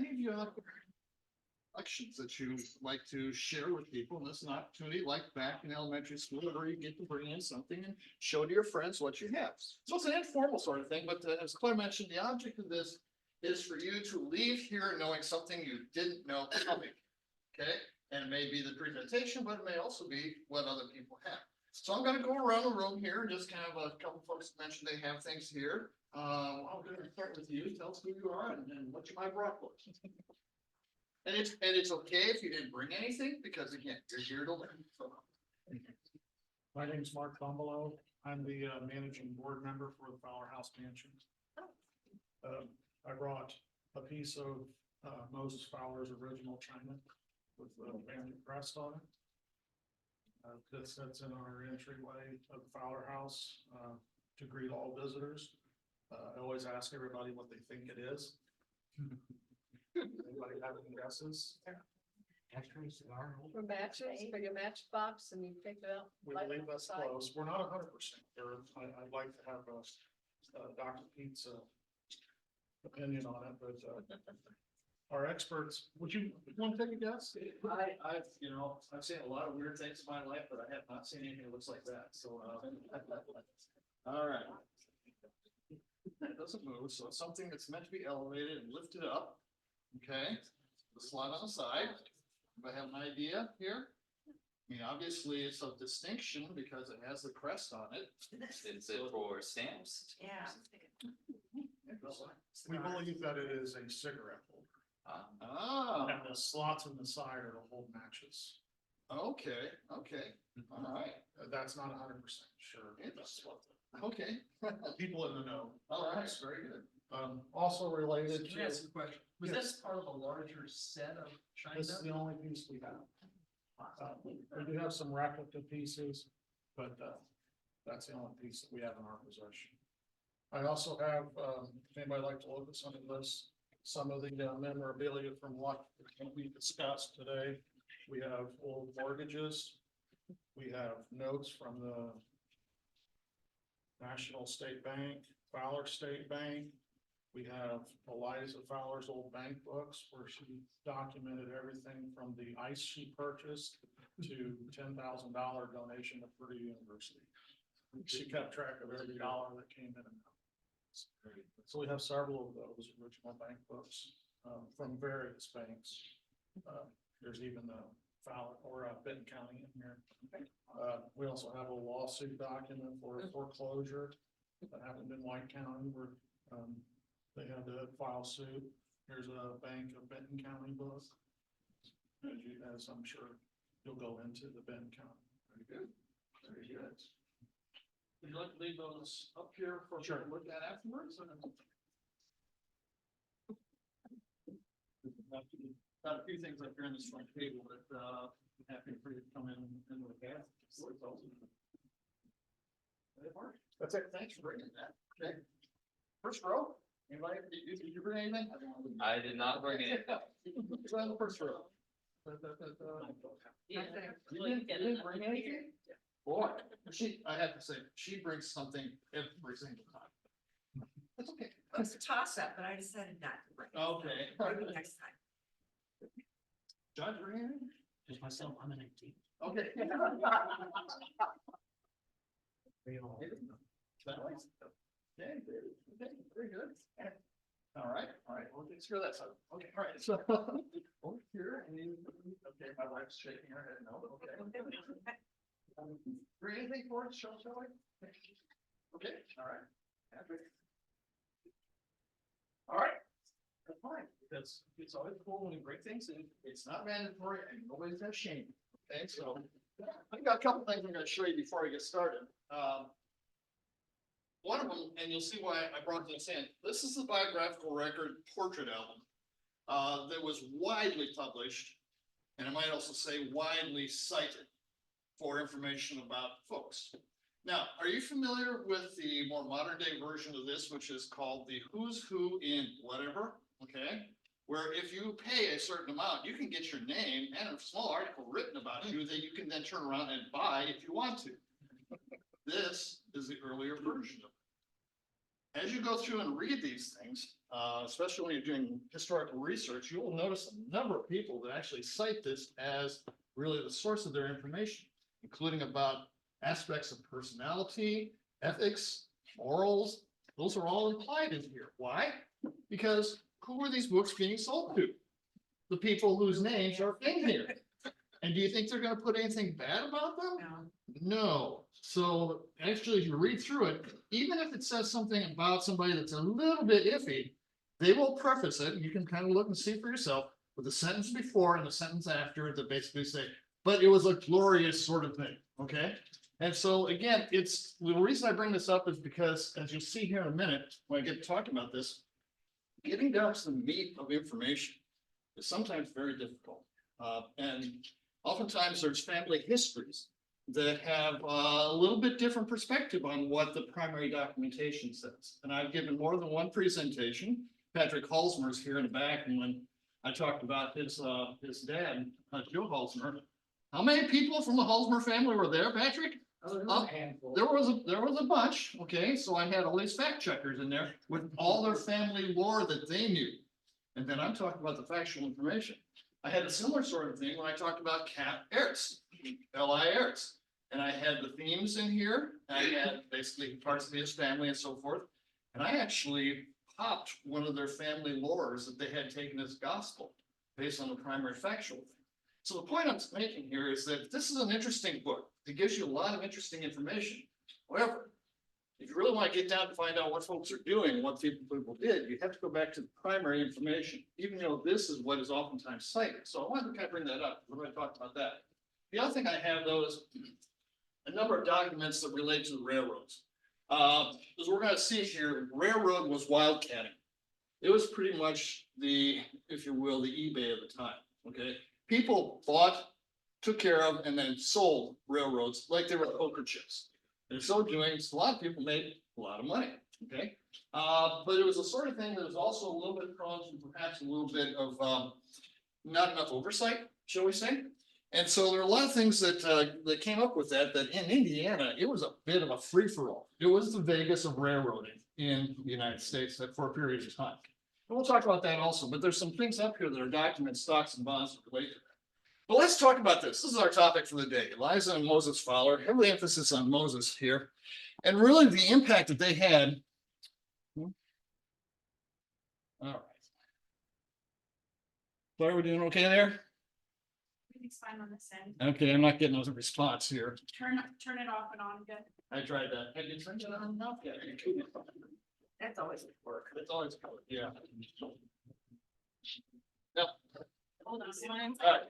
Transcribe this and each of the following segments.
any of you have reflections that you like to share with people in this opportunity, like back in elementary school, where you get to bring in something and show to your friends what you have. So it's an informal sort of thing, but as Claire mentioned, the object of this is for you to leave here knowing something you didn't know coming. Okay, and it may be the presentation, but it may also be what other people have. So I'm going to go around the room here, just kind of a couple folks mentioned they have things here. I'm going to start with you. Tell us who you are and what you might brought for us. And it's okay if you didn't bring anything, because again, you're here to learn. So. My name is Mark Bumbalo. I'm the managing board member for the Fowler House Mansion. I brought a piece of Moses Fowler's original china with the family crest on it. This sits in our entryway of the Fowler House to greet all visitors. I always ask everybody what they think it is. Anybody have any guesses? For matches, for your matchbox, and you pick it up. We believe that's close. We're not 100% sure. I'd like to have Dr. Pete's opinion on it, but our experts, would you want to take a guess? I've seen a lot of weird things in my life, but I have not seen anything that looks like that, so, All right. It doesn't move, so it's something that's meant to be elevated and lifted up. Okay, the slide on the side. If I have an idea here, I mean, obviously it's of distinction because it has the crest on it. Is it for stamps? Yeah. We believe that it is a cigarette holder. Ah, And the slots in the side are to hold matches. okay, all right, That's not 100% sure. okay, People in the know. all right, very good. Also related can I ask to, a question? Was Yes. this part of a larger set of china? this is the only piece we have. We do have some replica pieces, but that's the only piece that we have in our possession. I also have, if anybody like to look at some of this, some of the memorabilia from what we discussed today. We have old mortgages. We have notes from the National State Bank, Fowler State Bank. We have Eliza Fowler's old bank books where she documented everything from the ice she purchased to $10,000 donation to Purdue University. She kept track of every dollar that came in and out. So we have several of those original bank books from various banks. There's even the Fowler or Benton County in here. We also have a lawsuit document for foreclosure that happened in White County where they had to file suit. Here's a Bank of Benton County book. As I'm sure you'll go into the Benton County. Very good, very good. Would you like to leave those up here for us to look at afterwards? Got a few things up here on this front table that I'm happy for you to come in and look at. That's it. Thanks for bringing that. Okay. First row. Anybody, did you bring anything? I did not bring it. Who's on the first row? Yeah. You didn't bring anything? Boy, I have to say, she brings something every single time. That's okay. It's a toss up, but I decided not to bring it. Okay. Maybe next time. John, bring anything? Just myself, I'm an 18. Okay. Okay, very good. All right, we'll take care of that side. Okay, all right, so over here, and okay, my wife's shaking her head, no, okay. Bring anything for us, shall we? Okay, all right. Patrick. All right. That's fine. It's always cool when you break things in. It's not mandatory and nobody's got shame. Okay, so I've got a couple things I'm going to show you before I get started. One of them, and you'll see why I brought this in. This is the biographical record portrait album that was widely published, and I might also say widely cited for information about folks. Now, are you familiar with the more modern day version of this, which is called the Who's Who in Whatever? Okay, where if you pay a certain amount, you can get your name and a small article written about you that you can then turn around and buy if you want to. This is the earlier version of it. As you go through and read these things, especially when you're doing historical research, you will notice a number of people that actually cite this as really the source of their information, including about aspects of personality, ethics, morals. Those are all implied in here. Why? Because who are these books being sold to? The people whose names are in here. And do you think they're going to put anything bad about them? No. No. So actually, if you read through it, even if it says something about somebody that's a little bit iffy, they will preface it. You can kind of look and see for yourself with the sentence before and the sentence after that basically say, but it was a glorious sort of thing. Okay. And so again, it's the reason I bring this up is because as you'll see here in a minute, when I get to talking about this, getting down to the meat of information is sometimes very difficult. And oftentimes there's family histories that have a little bit different perspective on what the primary documentation says. And I've given more than one presentation. Patrick Halsmer's here in the back, and when I talked about his dad, Joe Halsmer, how many people from the Halsmer family were there, Patrick? There was a bunch. Okay, so I had all these fact checkers in there with all their family lore that they knew. And then I'm talking about the factual information. I had a similar sort of thing when I talked about Cap Ertz, L.I. Ertz. And I had the themes in here. I had basically parts of his family and so forth. And I actually popped one of their family lores that they had taken as gospel based on the primary factual thing. So the point I'm making here is that this is an interesting book. It gives you a lot of interesting information. However, if you really want to get down to find out what folks are doing, what people did, you have to go back to the primary information, even though this is what is oftentimes cited. So I wanted to kind of bring that up. We're going to talk about that. The other thing I have, though, is a number of documents that relate to the railroads. As we're going to see here, railroad was wildcatting. It was pretty much the, if you will, the eBay of the time. Okay, people bought, took care of, and then sold railroads like they were poker chips. And in so doing, a lot of people made a lot of money. Okay, but it was a sort of thing that was also a little bit prone to perhaps a little bit of not enough oversight, shall we say? And so there are a lot of things that that came up with that in Indiana, it was a bit of a free-for-all. It was the Vegas of railroading in the United States for a period of time. And we'll talk about that also, but there's some things up here that are documents, stocks, and bonds that relate to that. But let's talk about this. This is our topic for the day, Eliza and Moses Fowler. Heavily emphasis on Moses here. And really the impact that they had. All right. So are we doing okay there? Everything's fine on this end. Okay, I'm not getting a response here. Turn it off and on again. I tried that. Have you turned it on enough yet? That's always work. It's always good, yeah. Yep. Hold on. All right.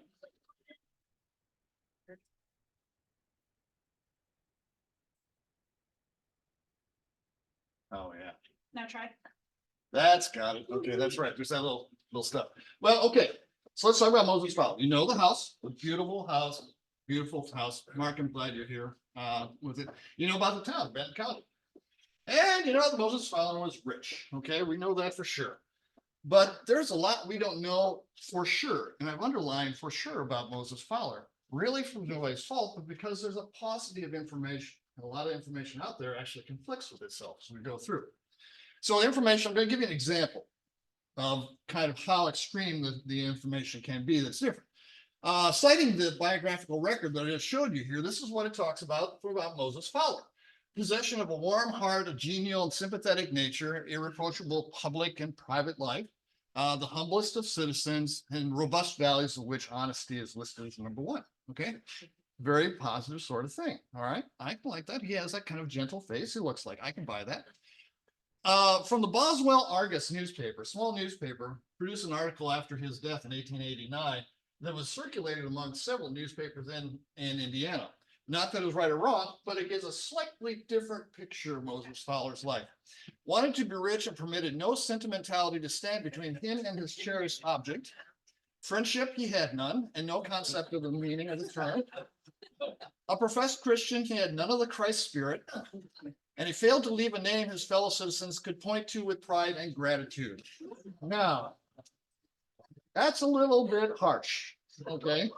Oh, yeah. Now try. That's got it. Okay, that's right. There's that little stuff. Well, okay. So let's talk about Moses Fowler. You know the house, the beautiful house, beautiful house. Mark, I'm glad you're here with it. You know about the town, Benton County. And you know that Moses Fowler was rich. Okay, we know that for sure. But there's a lot we don't know for sure. And I've underlined for sure about Moses Fowler, really from nobody's fault, but because there's a paucity of information. And a lot of information out there actually conflicts with itself as we go through. So the information, I'm going to give you an example of kind of how extreme the information can be that's different. Citing the biographical record that I just showed you here, this is what it talks about Moses Fowler. Possession of a warm heart, a genial and sympathetic nature, irreproachable public and private life, the humblest of citizens, and robust values of which honesty is listed as number one. Okay, very positive sort of thing. All right, I can like that. He has that kind of gentle face. He looks like I can buy that. From the Boswell Argus newspaper, small newspaper, produced an article after his death in 1889 that was circulated among several newspapers in Indiana. Not that it was right or wrong, but it gives a slightly different picture of Moses Fowler's life. Wanted to be rich and permitted no sentimentality to stand between him and his cherished object. Friendship he had none, and no concept of the meaning of the term. A professed Christian, he had none of the Christ spirit, and he failed to leave a name his fellow citizens could point to with pride and gratitude. Now, that's a little bit harsh, okay?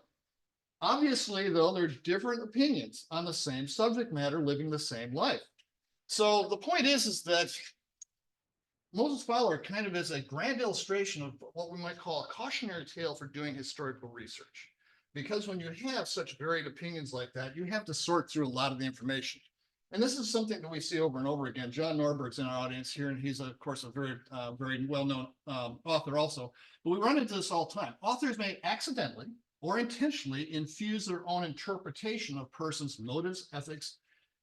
Obviously, though, there's different opinions on the same subject matter, living the same life. So the point is that Moses Fowler kind of is a grand illustration of what we might call a cautionary tale for doing historical research. Because when you have such varied opinions like that, you have to sort through a lot of the information. And this is something that we see over and over again. John Norberg's in our audience here, and he's, of course, a very well-known author also. But we run into this all the time. Authors may accidentally or intentionally infuse their own interpretation of persons' motives, ethics,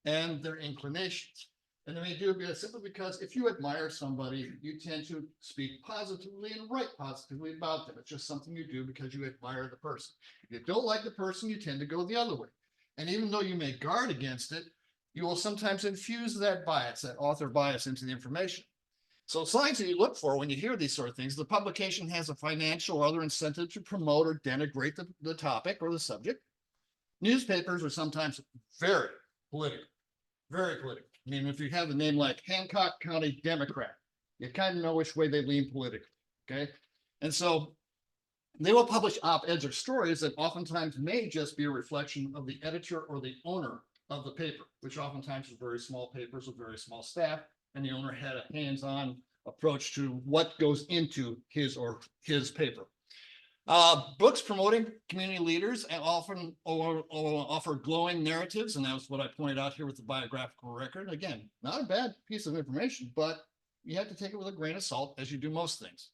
and their inclinations. And they may do it simply because if you admire somebody, you tend to speak positively and write positively about them. It's just something you do because you admire the person. If you don't like the person, you tend to go the other way. And even though you may guard against it, you will sometimes infuse that bias, that author bias, into the information. So signs that you look for when you hear these sort of things: the publication has a financial or other incentive to promote or denigrate the topic or the subject. Newspapers are sometimes very political, very political. I mean, if you have a name like Hancock County Democrat, you kind of know which way they lean politically, okay? And so they will publish op-eds or stories that oftentimes may just be a reflection of the editor or the owner of the paper, which oftentimes are very small papers with very small staff, and the owner had a hands-on approach to what goes into his or his paper. Books promoting community leaders and often offer glowing narratives, and that's what I pointed out here with the biographical record. Again, not a bad piece of information, but you have to take it with a grain of salt, as you do most things.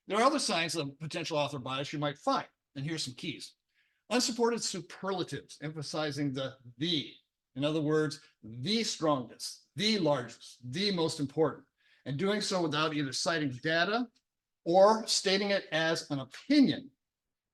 There are other signs of potential author bias you might find, and here's some keys. Unsupported superlatives, emphasizing the. In other words, the strongest, the largest, the most important, and doing so without either citing data or stating it as an opinion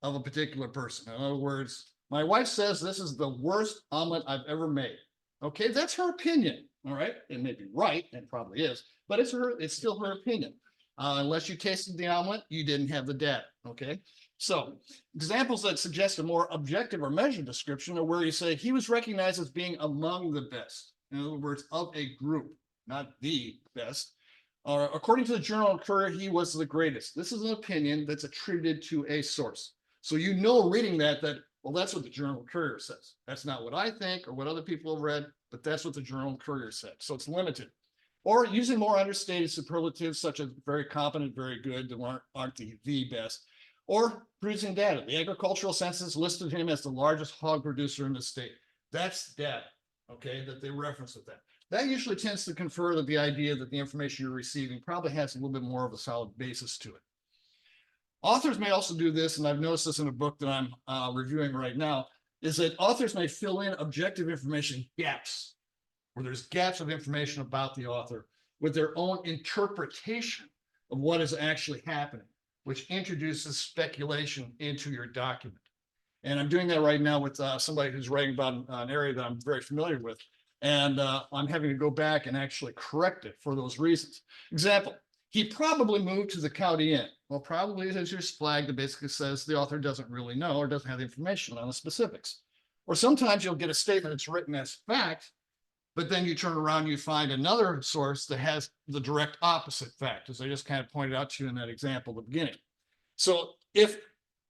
of a particular person. In other words, my wife says this is the worst omelet I've ever made. Okay, that's her opinion. All right, it may be right, and probably is, but it's still her opinion. Unless you tasted the omelet, you didn't have the data. Okay, so examples that suggest a more objective or measured description are where you say he was recognized as being among the best. In other words, of a group, not the best. According to the Journal Courier, he was the greatest. This is an opinion that's attributed to a source. So you know, reading that, well, that's what the Journal Courier says. That's not what I think or what other people have read, but that's what the Journal Courier said. So it's limited. Or using more understated superlatives such as very competent, very good, that aren't the best. Or producing data. The agricultural census listed him as the largest hog producer in the state. That's data, okay, that they reference with that. That usually tends to confer that the idea that the information you're receiving probably has a little bit more of a solid basis to it. Authors may also do this, and I've noticed this in a book that I'm reviewing right now, is that authors may fill in objective information gaps, where there's gaps of information about the author with their own interpretation of what is actually happening, which introduces speculation into your document. And I'm doing that right now with somebody who's writing about an area that I'm very familiar with. And I'm having to go back and actually correct it for those reasons. Example, he probably moved to the county inn. Well, probably is just flagged that basically says the author doesn't really know or doesn't have the information on the specifics. Or sometimes you'll get a statement that's written as fact, but then you turn around and you find another source that has the direct opposite fact, as I just kind of pointed out to you in that example at the beginning. So if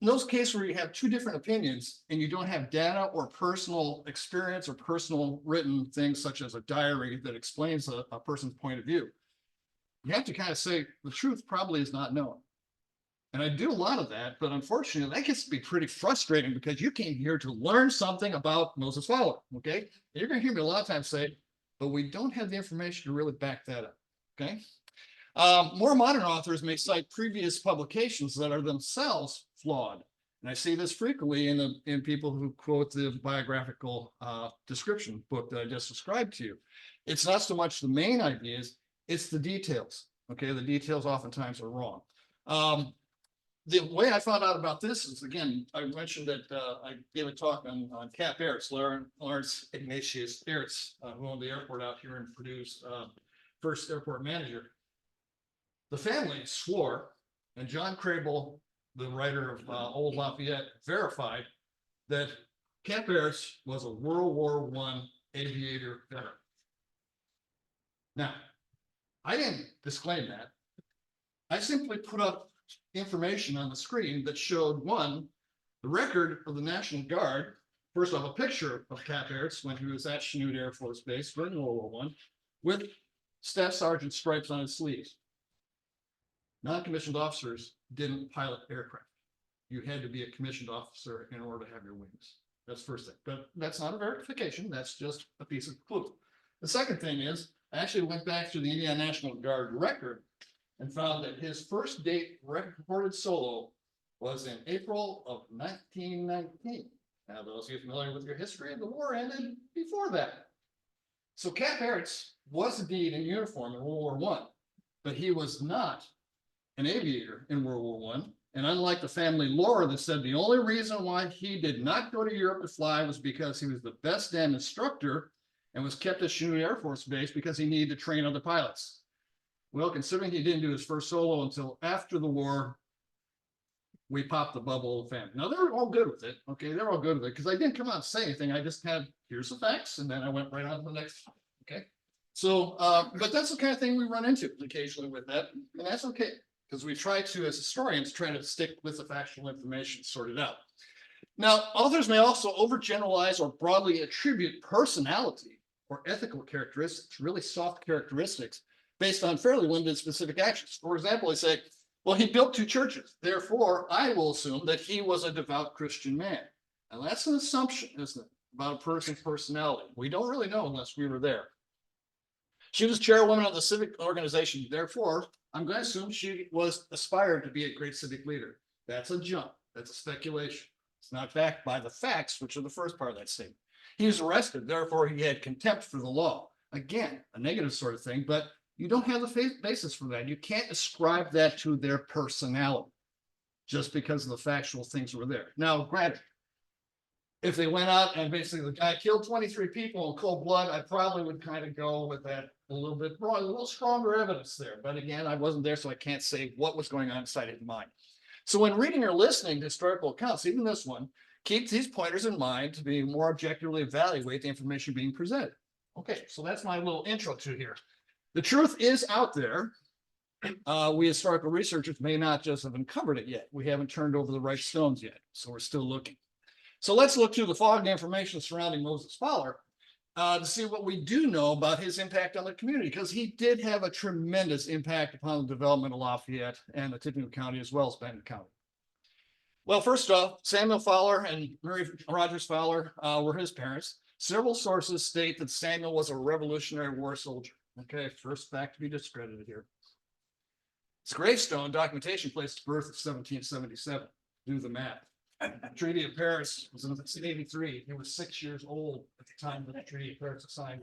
in those cases where you have two different opinions and you don't have data or personal experience or personal written things such as a diary that explains a person's point of view, you have to kind of say the truth probably is not known. And I do a lot of that, but unfortunately that gets to be pretty frustrating because you came here to learn something about Moses Fowler, okay? And you're going to hear me a lot of times say, but we don't have the information to really back that up, okay? More modern authors may cite previous publications that are themselves flawed. And I see this frequently in people who quote the biographical description book that I just described to you. It's not so much the main ideas, it's the details. Okay, the details oftentimes are wrong. The way I found out about this is, again, I mentioned that I gave a talk on Cap Ertz, Lawrence Ignatius Ertz, who owned the airport out here and Purdue's first airport manager. The family swore, and John Crable, the writer of Old Lafayette, verified that Cap Ertz was a World War I aviator veteran. Now, I didn't disclaim that. I simply put up information on the screen that showed, one, the record of the National Guard, first off, a picture of Cap Ertz when he was at Chanute Air Force Base during World War I, with Staff Sergeant stripes on his sleeves. Non-commissioned officers didn't pilot aircraft. You had to be a commissioned officer in order to have your wings. That's the first thing, but that's not a verification. That's just a piece of clue. The second thing is, I actually went back to the Indiana National Guard record and found that his first date recorded solo was in April of 1919. Now, those of you familiar with your history, the war ended before that. So Cap Harris was indeed in uniform in World War I, but he was not an aviator in World War I. And unlike the family lore that said the only reason why he did not go to Europe to fly was because he was the best damn instructor and was kept at Cheney Air Force Base because he needed to train other pilots. Well, considering he didn't do his first solo until after the war, we popped the bubble of the family. Now, they were all good with it. Okay, they're all good with it because I didn't come out and say anything. I just had, here's the facts, and then I went right on to the next. Okay. So, but that's the kind of thing we run into occasionally with that, and that's okay. Because we try to, as historians, try to stick with the factual information sorted out. Now, authors may also overgeneralize or broadly attribute personality or ethical characteristics, really soft characteristics, based on fairly limited specific actions. For example, they say, well, he built 2 churches. Therefore, I will assume that he was a devout Christian man. And that's an assumption, isn't it, about a person's personality. We don't really know unless we were there. She was chairwoman of the civic organization. Therefore, I'm going to assume she was aspired to be a great civic leader. That's a jump. That's a speculation. It's not backed by the facts, which are the first part of that statement. He was arrested. Therefore, he had contempt for the law. Again, a negative sort of thing, but you don't have the basis for that. You can't ascribe that to their personality just because of the factual things were there. Now, granted, if they went out and basically the guy killed 23 people in cold blood, I probably would kind of go with that a little bit wrong, a little stronger evidence there. But again, I wasn't there, so I can't say what was going on inside his mind. So when reading or listening to historical accounts, even this one, keep these pointers in mind to be more objectively evaluate the information being presented. Okay, so that's my little intro to here. The truth is out there. We historical researchers may not just have uncovered it yet. We haven't turned over the right stones yet, so we're still looking. So let's look through the fogged information surrounding Moses Fowler to see what we do know about his impact on the community, because he did have a tremendous impact upon the development of Lafayette and the Tippecanoe County as well as Benton County. Well, first off, Samuel Fowler and Mary Rogers Fowler were his parents. Several sources state that Samuel was a Revolutionary War soldier. Okay, first fact to be discredited here. His gravestone documentation placed the birth of 1777. Do the math. Treaty of Paris was in 1783. He was 6 years old at the time that the Treaty of Paris was signed.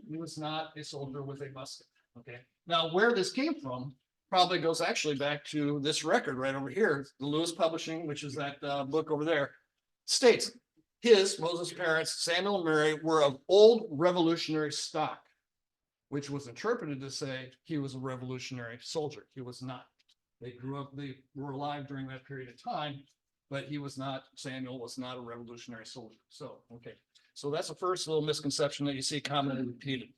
He was not a soldier with a musket. Okay. Now, where this came from probably goes actually back to this record right over here, the Lewis Publishing, which is that book over there, states Moses' parents, Samuel and Mary, were of old revolutionary stock, which was interpreted to say he was a revolutionary soldier. He was not. They grew up, they were alive during that period of time, but he was not, Samuel was not a revolutionary soldier. So, okay. So that's the first little misconception that you see commonly repeated.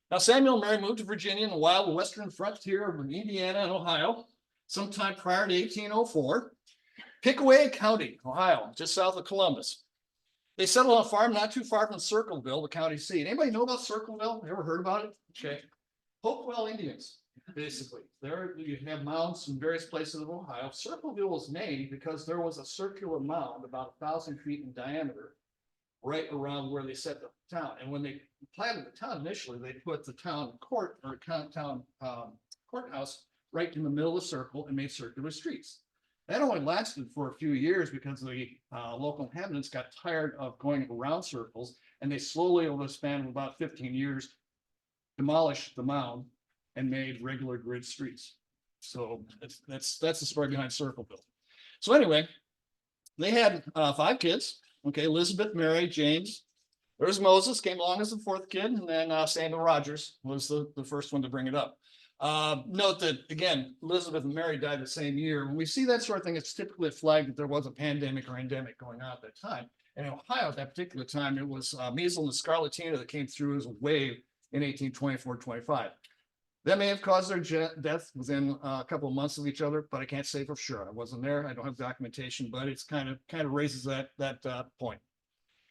Now, Samuel and Mary moved to Virginia in the wild western frontier of Indiana and Ohio sometime prior to 1804. Tippecanoe County, Ohio, just south of Columbus. They settled on a farm not too far from Circleville, the county seat. Anybody know about Circleville? Ever heard about it? Okay. Hopewell Indians, basically. There you have mounds in various places of Ohio. Circleville was named because there was a circular mound about 1,000 feet in diameter right around where they set the town. And when they planted the town initially, they put the town court or town courthouse right in the middle of the circle and made circular streets. That only lasted for a few years because the local inhabitants got tired of going around circles, and they slowly, over the span of about 15 years, demolished the mound and made regular grid streets. So that's the story behind Circleville. So anyway, they had 5 kids. Okay, Elizabeth, Mary, James. There's Moses, came along as the 4th kid, and then Samuel Rogers was the first one to bring it up. Note that, again, Elizabeth and Mary died the same year. When we see that sort of thing, it's typically a flag that there was a pandemic or endemic going on at that time. And in Ohio at that particular time, it was measles and scarlatina that came through as a wave in 1824-25. That may have caused their death within a couple of months of each other, but I can't say for sure. I wasn't there. I don't have documentation, but it's kind of raises that point.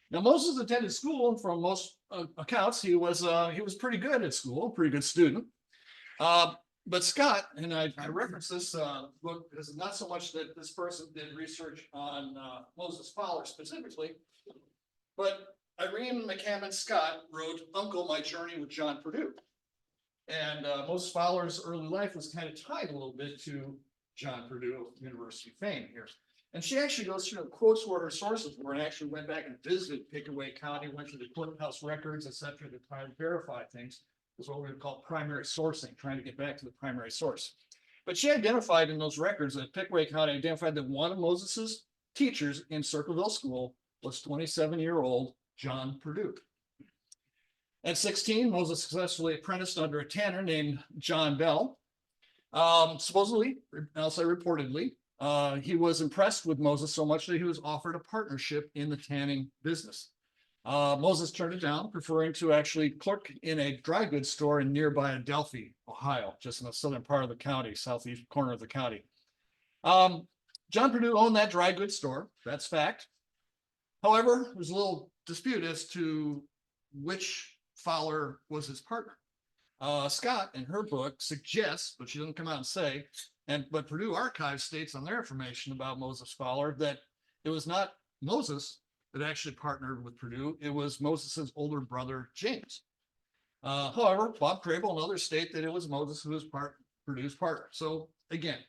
Now, Moses attended school, and from most accounts, he was pretty good at school, pretty good student. But Scott, and I reference this book because not so much that this person did research on Moses Fowler specifically, but Irene McCammon Scott wrote Uncle, My Journey with John Purdue. And Moses Fowler's early life was kind of tied a little bit to John Purdue University fame here. And she actually goes through and quotes where her sources were and actually went back and visited Pickaway County, went to the courthouse records, et cetera, to try and verify things. Is what we would call primary sourcing, trying to get back to the primary source. But she identified in those records that Pickaway County identified that one of Moses's teachers in Circleville School was 27-year-old John Purdue. At 16, Moses successfully apprenticed under a tanner named John Bell. Supposedly, I'll say reportedly, he was impressed with Moses so much that he was offered a partnership in the tanning business. Moses turned it down, preferring to actually clerk in a dry goods store in nearby Adelphi, Ohio, just in the southern part of the county, southeast corner of the county. John Purdue owned that dry goods store. That's fact. However, there's a little dispute as to which Fowler was his partner. Scott, in her book, suggests, but she doesn't come out and say, but Purdue Archive states on their information about Moses Fowler that it was not Moses that actually partnered with Purdue. It was Moses's older brother, James. However, Bob Crable and others state that it was Moses who was Purdue's partner. So again,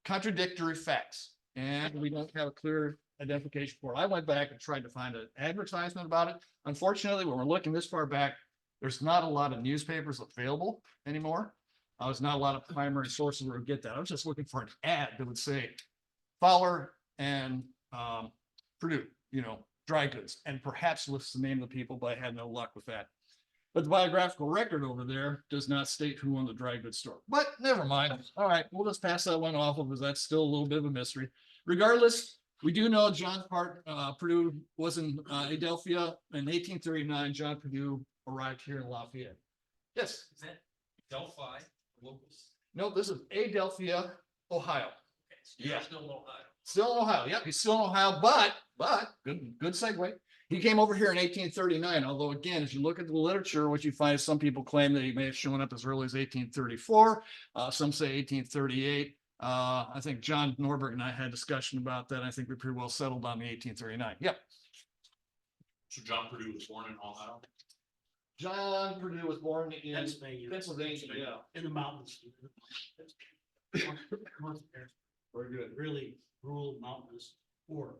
contradictory facts, and we don't have a clear identification for it. I went back and tried to find an advertisement about it. Unfortunately, when we're looking this far back, there's not a lot of newspapers available anymore. There's not a lot of primary sources where we get that. I was just looking for an ad that would say Fowler and Purdue, dry goods, and perhaps lists the name of the people, but I had no luck with that. But the biographical record over there does not state who owned the dry goods store. But never mind. All right, we'll just pass that one off because that's still a little bit of a mystery. Regardless, we do know John Purdue was in Adelphia in 1839. John Purdue arrived here in Lafayette. Yes. Is that Delphi locals? No, this is Adelphia, Ohio. Okay, so you're still in Ohio. Still in Ohio. Yep, he's still in Ohio, but good segue. He came over here in 1839. Although again, as you look at the literature, what you find is some people claim that he may have shown up as early as 1834. Some say 1838. I think John Norberg and I had a discussion about that. I think we're pretty well settled on the 1839. Yep. So John Purdue was born in Ohio? John Purdue was born in Pennsylvania, Pennsylvania. in the mountains. North there, Very good. really rural mountainous, poor,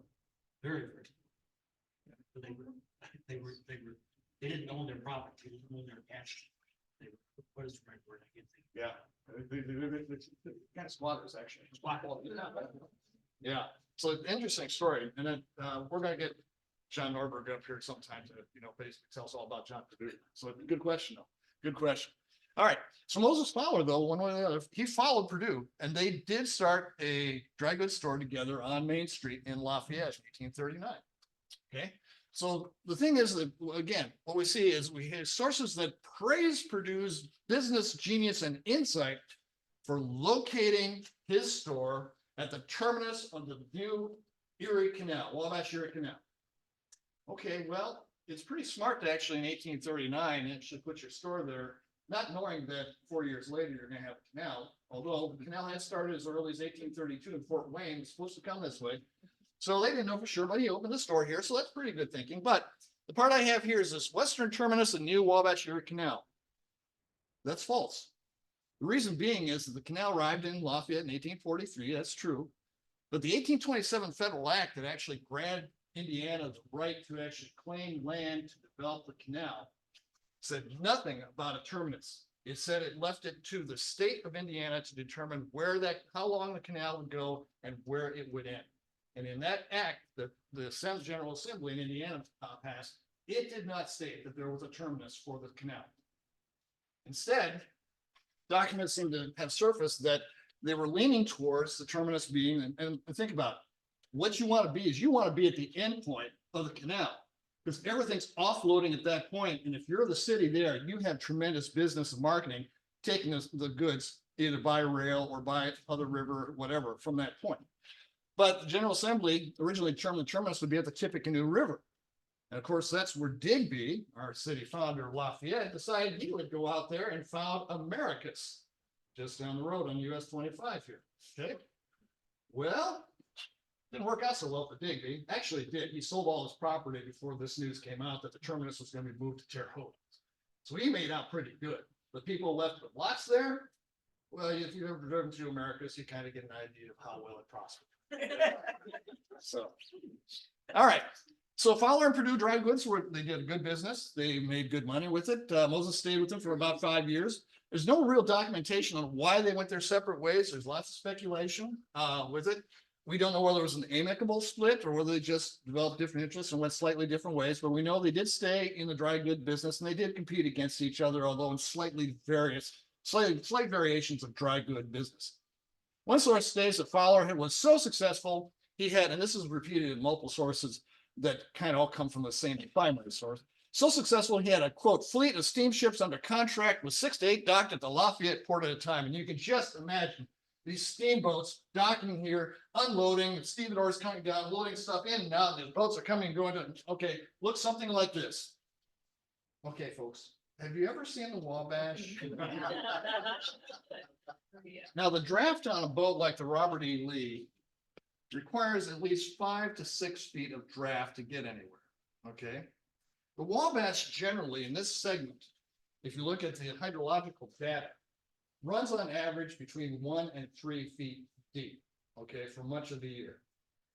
very. But they didn't own their property, they didn't own their cash. They were, what is the right word? I can't think. Yeah. Kind of squatters, actually. Squat. Yeah. So interesting story. And then we're going to get John Norberg up here sometime to, basically tell us all about John Purdue. So good question, though. Good question. All right. So Moses Fowler, though, one way or the other, he followed Purdue, and they did start a dry goods store together on Main Street in Lafayette, 1839. Okay. So the thing is that, again, what we see is we have sources that praise Purdue's business genius and insight for locating his store at the terminus of the New Erie Canal, Wabash Erie Canal. Okay, well, it's pretty smart to actually in 1839 actually put your store there, not knowing that 4 years later you're going to have a canal. Although the canal had started as early as 1832 in Fort Wayne, it's supposed to come this way. So they didn't know for sure, but he opened the store here. So that's pretty good thinking. But the part I have here is this western terminus of New Wabash Erie Canal. That's false. The reason being is that the canal arrived in Lafayette in 1843. That's true. But the 1827 federal act that actually granted Indiana's right to actually claim land to develop the canal said nothing about a terminus. It said it left it to the state of Indiana to determine how long the canal would go and where it would end. And in that act that the General Assembly in Indiana passed, it did not state that there was a terminus for the canal. Instead, documents seem to have surfaced that they were leaning towards the terminus being, and think about it, what you want to be is you want to be at the end point of the canal, because everything's offloading at that point. And if you're the city there, you have tremendous business and marketing taking the goods either by rail or by other river, whatever, from that point. But the General Assembly originally determined the terminus would be at the Tippecanoe River. And of course, that's where Digby, our city founder of Lafayette, decided he would go out there and found Americus. just down the road on US 25 here, okay? Well, didn't work out so well for Digby. Actually, it did. He sold all his property before this news came out that the terminus was going to be moved to Terre Haute. So he made out pretty good. The people left with lots there. Well, if you've ever driven through Americas, you kind of get an idea of how well it prospered. So, all right. So Fowler and Purdue Dry Goods they did a good business. They made good money with it. Moses stayed with them for about 5 years. There's no real documentation on why they went their separate ways. There's lots of speculation with it. We don't know whether it was an amicable split or whether they just developed different interests and went slightly different ways, but we know they did stay in the dry good business and they did compete against each other, although in slight variations of dry good business. One source states that Fowler was so successful, he had, and this is repeated in multiple sources that kind of all come from the same primary source, so successful he had a, quote, fleet of steamships under contract with 6 to 8 docked at the Lafayette port at a time. And you can just imagine these steamboats docking here, unloading, stevedores coming down, loading stuff in and out, and the boats are coming and going to, okay, look something like this. Okay, folks, have you ever seen the Wabash? Now, the draft on a boat like the Robert E. Lee requires at least 5 to 6 feet of draft to get anywhere, okay? The Wabash generally in this segment, if you look at the hydrological data, runs on average between 1 and 3 feet deep, okay, for much of the year,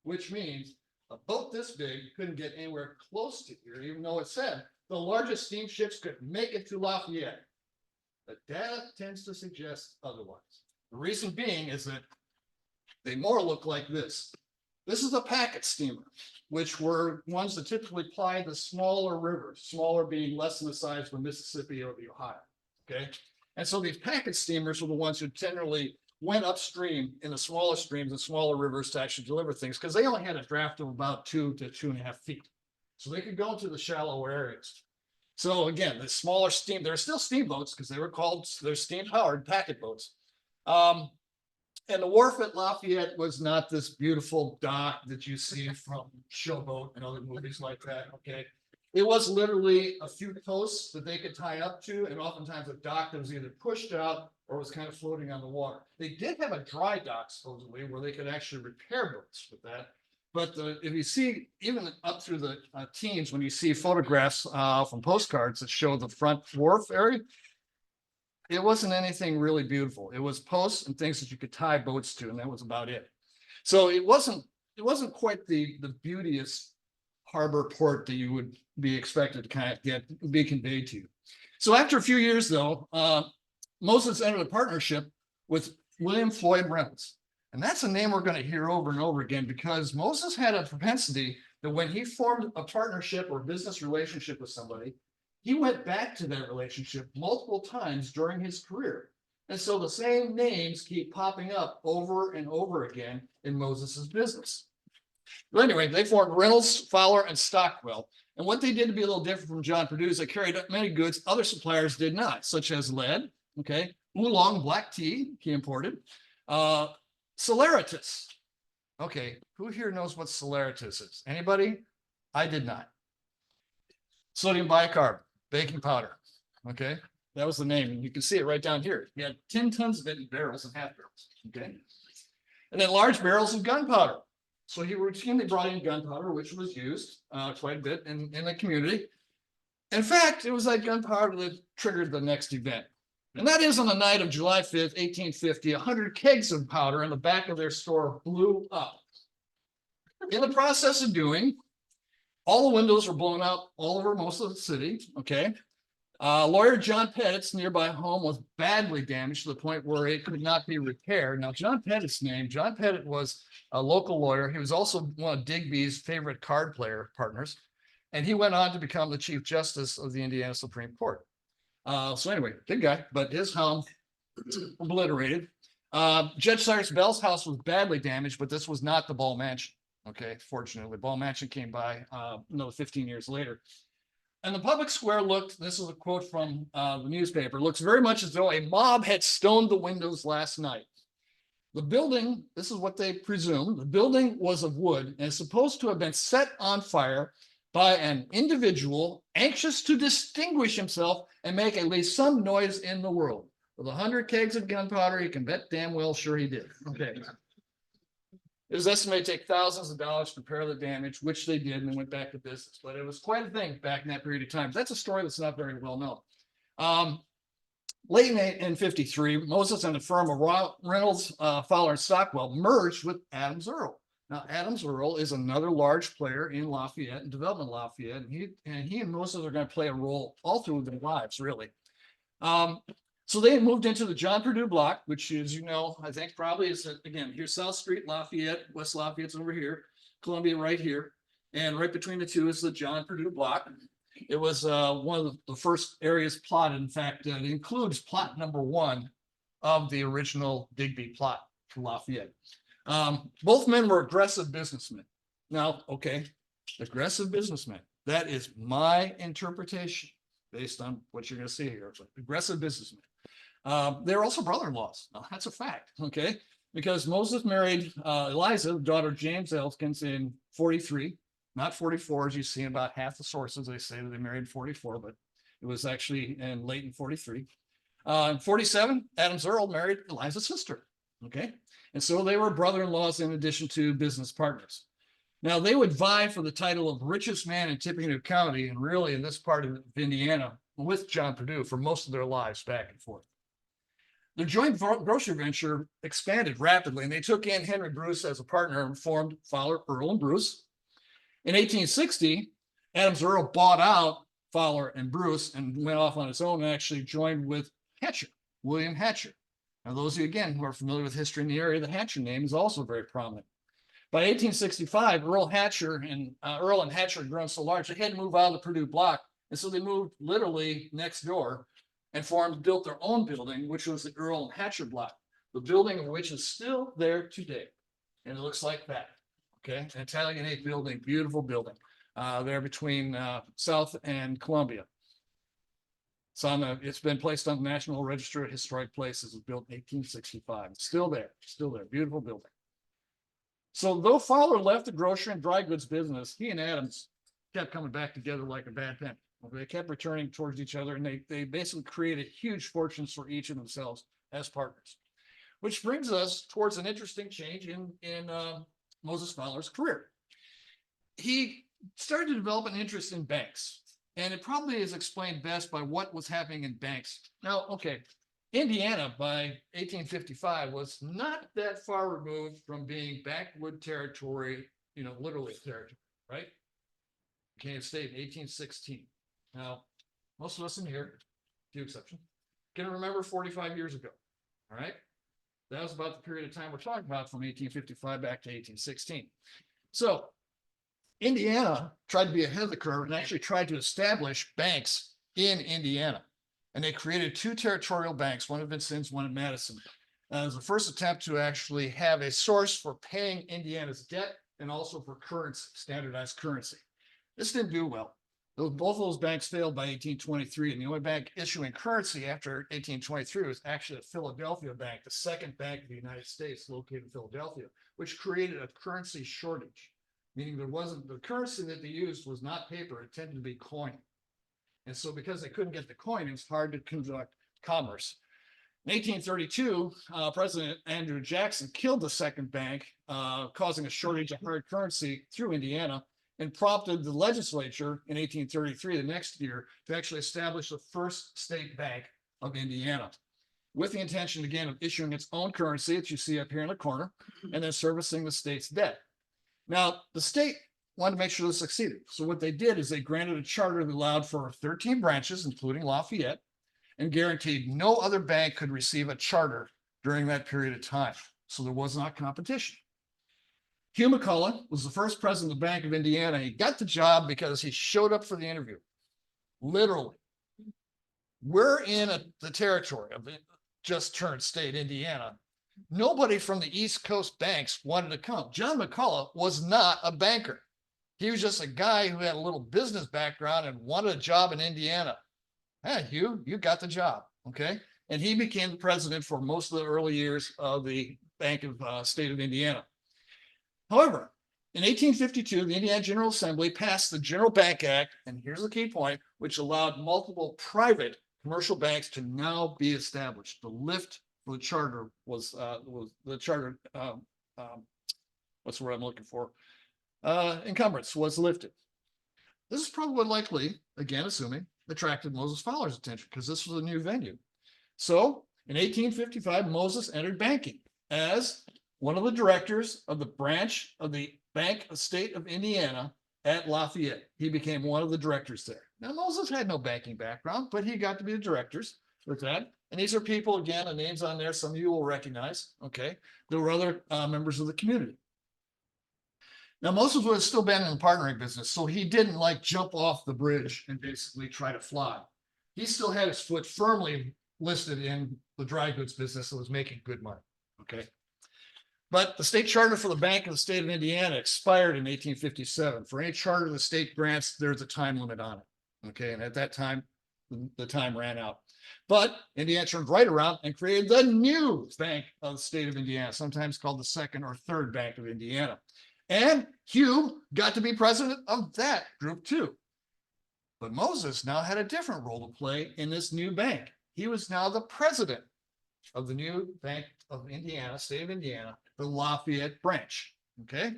which means a boat this big couldn't get anywhere close to here, even though it said the largest steamships could make it to Lafayette. The data tends to suggest otherwise. The reason being is that they more look like this. This is a packet steamer, which were ones that typically plied the smaller rivers, smaller being less than the size of the Mississippi or the Ohio, okay? And so these packet steamers were the ones who generally went upstream in the smaller streams and smaller rivers to actually deliver things because they only had a draft of about 2 to 2.5 feet. So they could go into the shallow areas. So again, the smaller steam, they're still steamboats because they were called, they're steam powered packet boats. And the wharf at Lafayette was not this beautiful dock that you see from Showboat and other movies like that, okay? It was literally a few posts that they could tie up to, and oftentimes a dock that was either pushed out or was kind of floating on the water. They did have a dry dock supposedly where they could actually repair boats with that. But if you see, even up through the teens, when you see photographs from postcards that show the front wharf area, it wasn't anything really beautiful. It was posts and things that you could tie boats to, and that was about it. So it wasn't quite the beauteous harbor port that you would be expected to kind of be conveyed to you. So after a few years, though, Moses entered a partnership with William Floyd Reynolds. And that's a name we're going to hear over and over again because Moses had a propensity that when he formed a partnership or business relationship with somebody, he went back to that relationship multiple times during his career. And so the same names keep popping up over and over again in Moses's business. But anyway, they formed Reynolds, Fowler, and Stockwell. And what they did to be a little different from John Purdue is they carried many goods other suppliers did not, such as lead, okay, oolong black tea, he imported, saleratus. Okay, who here knows what saleratus is? Anybody? I did not. Sodium bicarb, baking powder. Okay, that was the name, and you can see it right down here. He had 10 tons of it in barrels and half barrels. Okay, and then large barrels of gunpowder. So he routinely brought in gunpowder, which was used quite a bit in the community. In fact, it was that gunpowder that triggered the next event. And that is on the night of July 5th, 1850, 100 kegs of powder in the back of their store blew up. In the process of doing, all the windows were blown out all over most of the city, okay? Lawyer John Pettit's nearby home was badly damaged to the point where it could not be repaired. Now, John Pettit's name, John Pettit was a local lawyer. He was also one of Digby's favorite card player partners. And he went on to become the Chief Justice of the Indiana Supreme Court. So anyway, big guy, but his home obliterated. Judge Cyrus Bell's house was badly damaged, but this was not the Ball Mansion. Okay, fortunately, Ball Mansion came by another 15 years later. And the public square looked, this is a quote from the newspaper, looks very much as though a mob had stoned the windows last night. The building, this is what they presume, the building was of wood and is supposed to have been set on fire by an individual anxious to distinguish himself and make at least some noise in the world. With 100 kegs of gunpowder, you can bet damn well sure he did. Okay. It was estimated to take thousands of dollars to repair the damage, which they did, and then went back to business. But it was quite a thing back in that period of time. That's a story that's not very well known. Late in 53, Moses and the firm of Reynolds, Fowler, and Stockwell merged with Adams Earl. Now, Adams Earl is another large player in Lafayette and development Lafayette, and he and Moses are going to play a role all through their lives, really. So they moved into the John Purdue block, which is, I think probably is, again, here's South Street, Lafayette, West Lafayette's over here, Columbia right here, and right between the two is the John Purdue block. It was one of the first areas plotted. In fact, it includes plot number 1 of the original Digby plot for Lafayette. Both men were aggressive businessmen. Now, okay, aggressive businessmen. That is my interpretation based on what you're going to see here. Aggressive businessmen. They're also brother-in-laws. Now, that's a fact, okay? Because Moses married Eliza, the daughter of James Elkins, in 43, not 44, as you see in about half the sources. They say that they married in 44, but it was actually late in 43. In 47, Adams Earl married Eliza's sister, okay? And so they were brother-in-laws in addition to business partners. Now, they would vie for the title of richest man in Tippecanoe County, and really in this part of Indiana, with John Purdue for most of their lives back and forth. Their joint grocery venture expanded rapidly, and they took in Henry Bruce as a partner and formed Fowler, Earl, and Bruce. In 1860, Adams Earl bought out Fowler and Bruce and went off on his own and actually joined with Hatcher, William Hatcher. Now, those of you, again, who are familiar with history in the area, the Hatcher name is also very prominent. By 1865, Earl and Hatcher had grown so large, they had to move out of the Purdue block. And so they moved literally next door and built their own building, which was the Earl and Hatcher block, the building of which is still there today. And it looks like that. Okay, an Italianate building, beautiful building, there between South and Columbia. It's been placed on the National Register of Historic Places. It was built in 1865. It's still there, beautiful building. So though Fowler left the grocery and dry goods business, he and Adams kept coming back together like a bad penny. They kept returning towards each other, and they basically created huge fortunes for each of themselves as partners. Which brings us towards an interesting change in Moses Fowler's career. He started to develop an interest in banks, and it probably is explained best by what was happening in banks. Now, okay, Indiana by 1855 was not that far removed from being backwood territory, literally territory, right? Became a state in 1816. Now, most of us in here, few exceptions, can remember 45 years ago, all right? That was about the period of time we're talking about, from 1855 back to 1816. So Indiana tried to be ahead of the curve and actually tried to establish banks in Indiana. And they created 2 territorial banks, one at Vincennes, one at Madison. It was the first attempt to actually have a source for paying Indiana's debt and also for currency, standardized currency. This didn't do well. Both of those banks failed by 1823, and the only bank issuing currency after 1823 was actually the Philadelphia Bank, the second bank of the United States located in Philadelphia, which created a currency shortage, meaning the currency that they used was not paper, it tended to be coin. And so because they couldn't get the coin, it was hard to conduct commerce. In 1832, President Andrew Jackson killed the second bank, causing a shortage of hard currency through Indiana, and prompted the legislature in 1833, the next year, to actually establish the first state bank of Indiana, with the intention, again, of issuing its own currency, that you see up here in the corner, and then servicing the state's debt. Now, the state wanted to make sure this succeeded. So what they did is they granted a charter that allowed for 13 branches, including Lafayette, and guaranteed no other bank could receive a charter during that period of time. So there was not competition. Hugh McCullough was the first president of the Bank of Indiana. He got the job because he showed up for the interview. Literally. We're in the territory of the just turned state, Indiana. Nobody from the East Coast banks wanted to come. John McCullough was not a banker. He was just a guy who had a little business background and wanted a job in Indiana. Hey, Hugh, you got the job, okay? And he became the president for most of the early years of the Bank of State of Indiana. However, in 1852, the Indiana General Assembly passed the General Bank Act, and here's the key point, which allowed multiple private commercial banks to now be established. The lift for the charter was the charter, what's the word I'm looking for? Encumbrance was lifted. This is probably what likely, again, assuming, attracted Moses Fowler's attention because this was a new venue. So in 1855, Moses entered banking as one of the directors of the branch of the Bank of State of Indiana at Lafayette. He became one of the directors there. Now, Moses had no banking background, but he got to be the directors with that. And these are people, again, the names on there, some of you will recognize, okay? There were other members of the community. Now, Moses was still been in the partnering business, so he didn't like jump off the bridge and basically try to fly. He still had his foot firmly listed in the dry goods business that was making good money, okay? But the state charter for the Bank of the State of Indiana expired in 1857. For any charter the state grants, there's a time limit on it, okay? And at that time, the time ran out. But Indiana turned right around and created the new Bank of the State of Indiana, sometimes called the second or third Bank of Indiana. And Hugh got to be president of that group too. But Moses now had a different role to play in this new bank. He was now the president of the new Bank of Indiana, State of Indiana, the Lafayette branch, okay?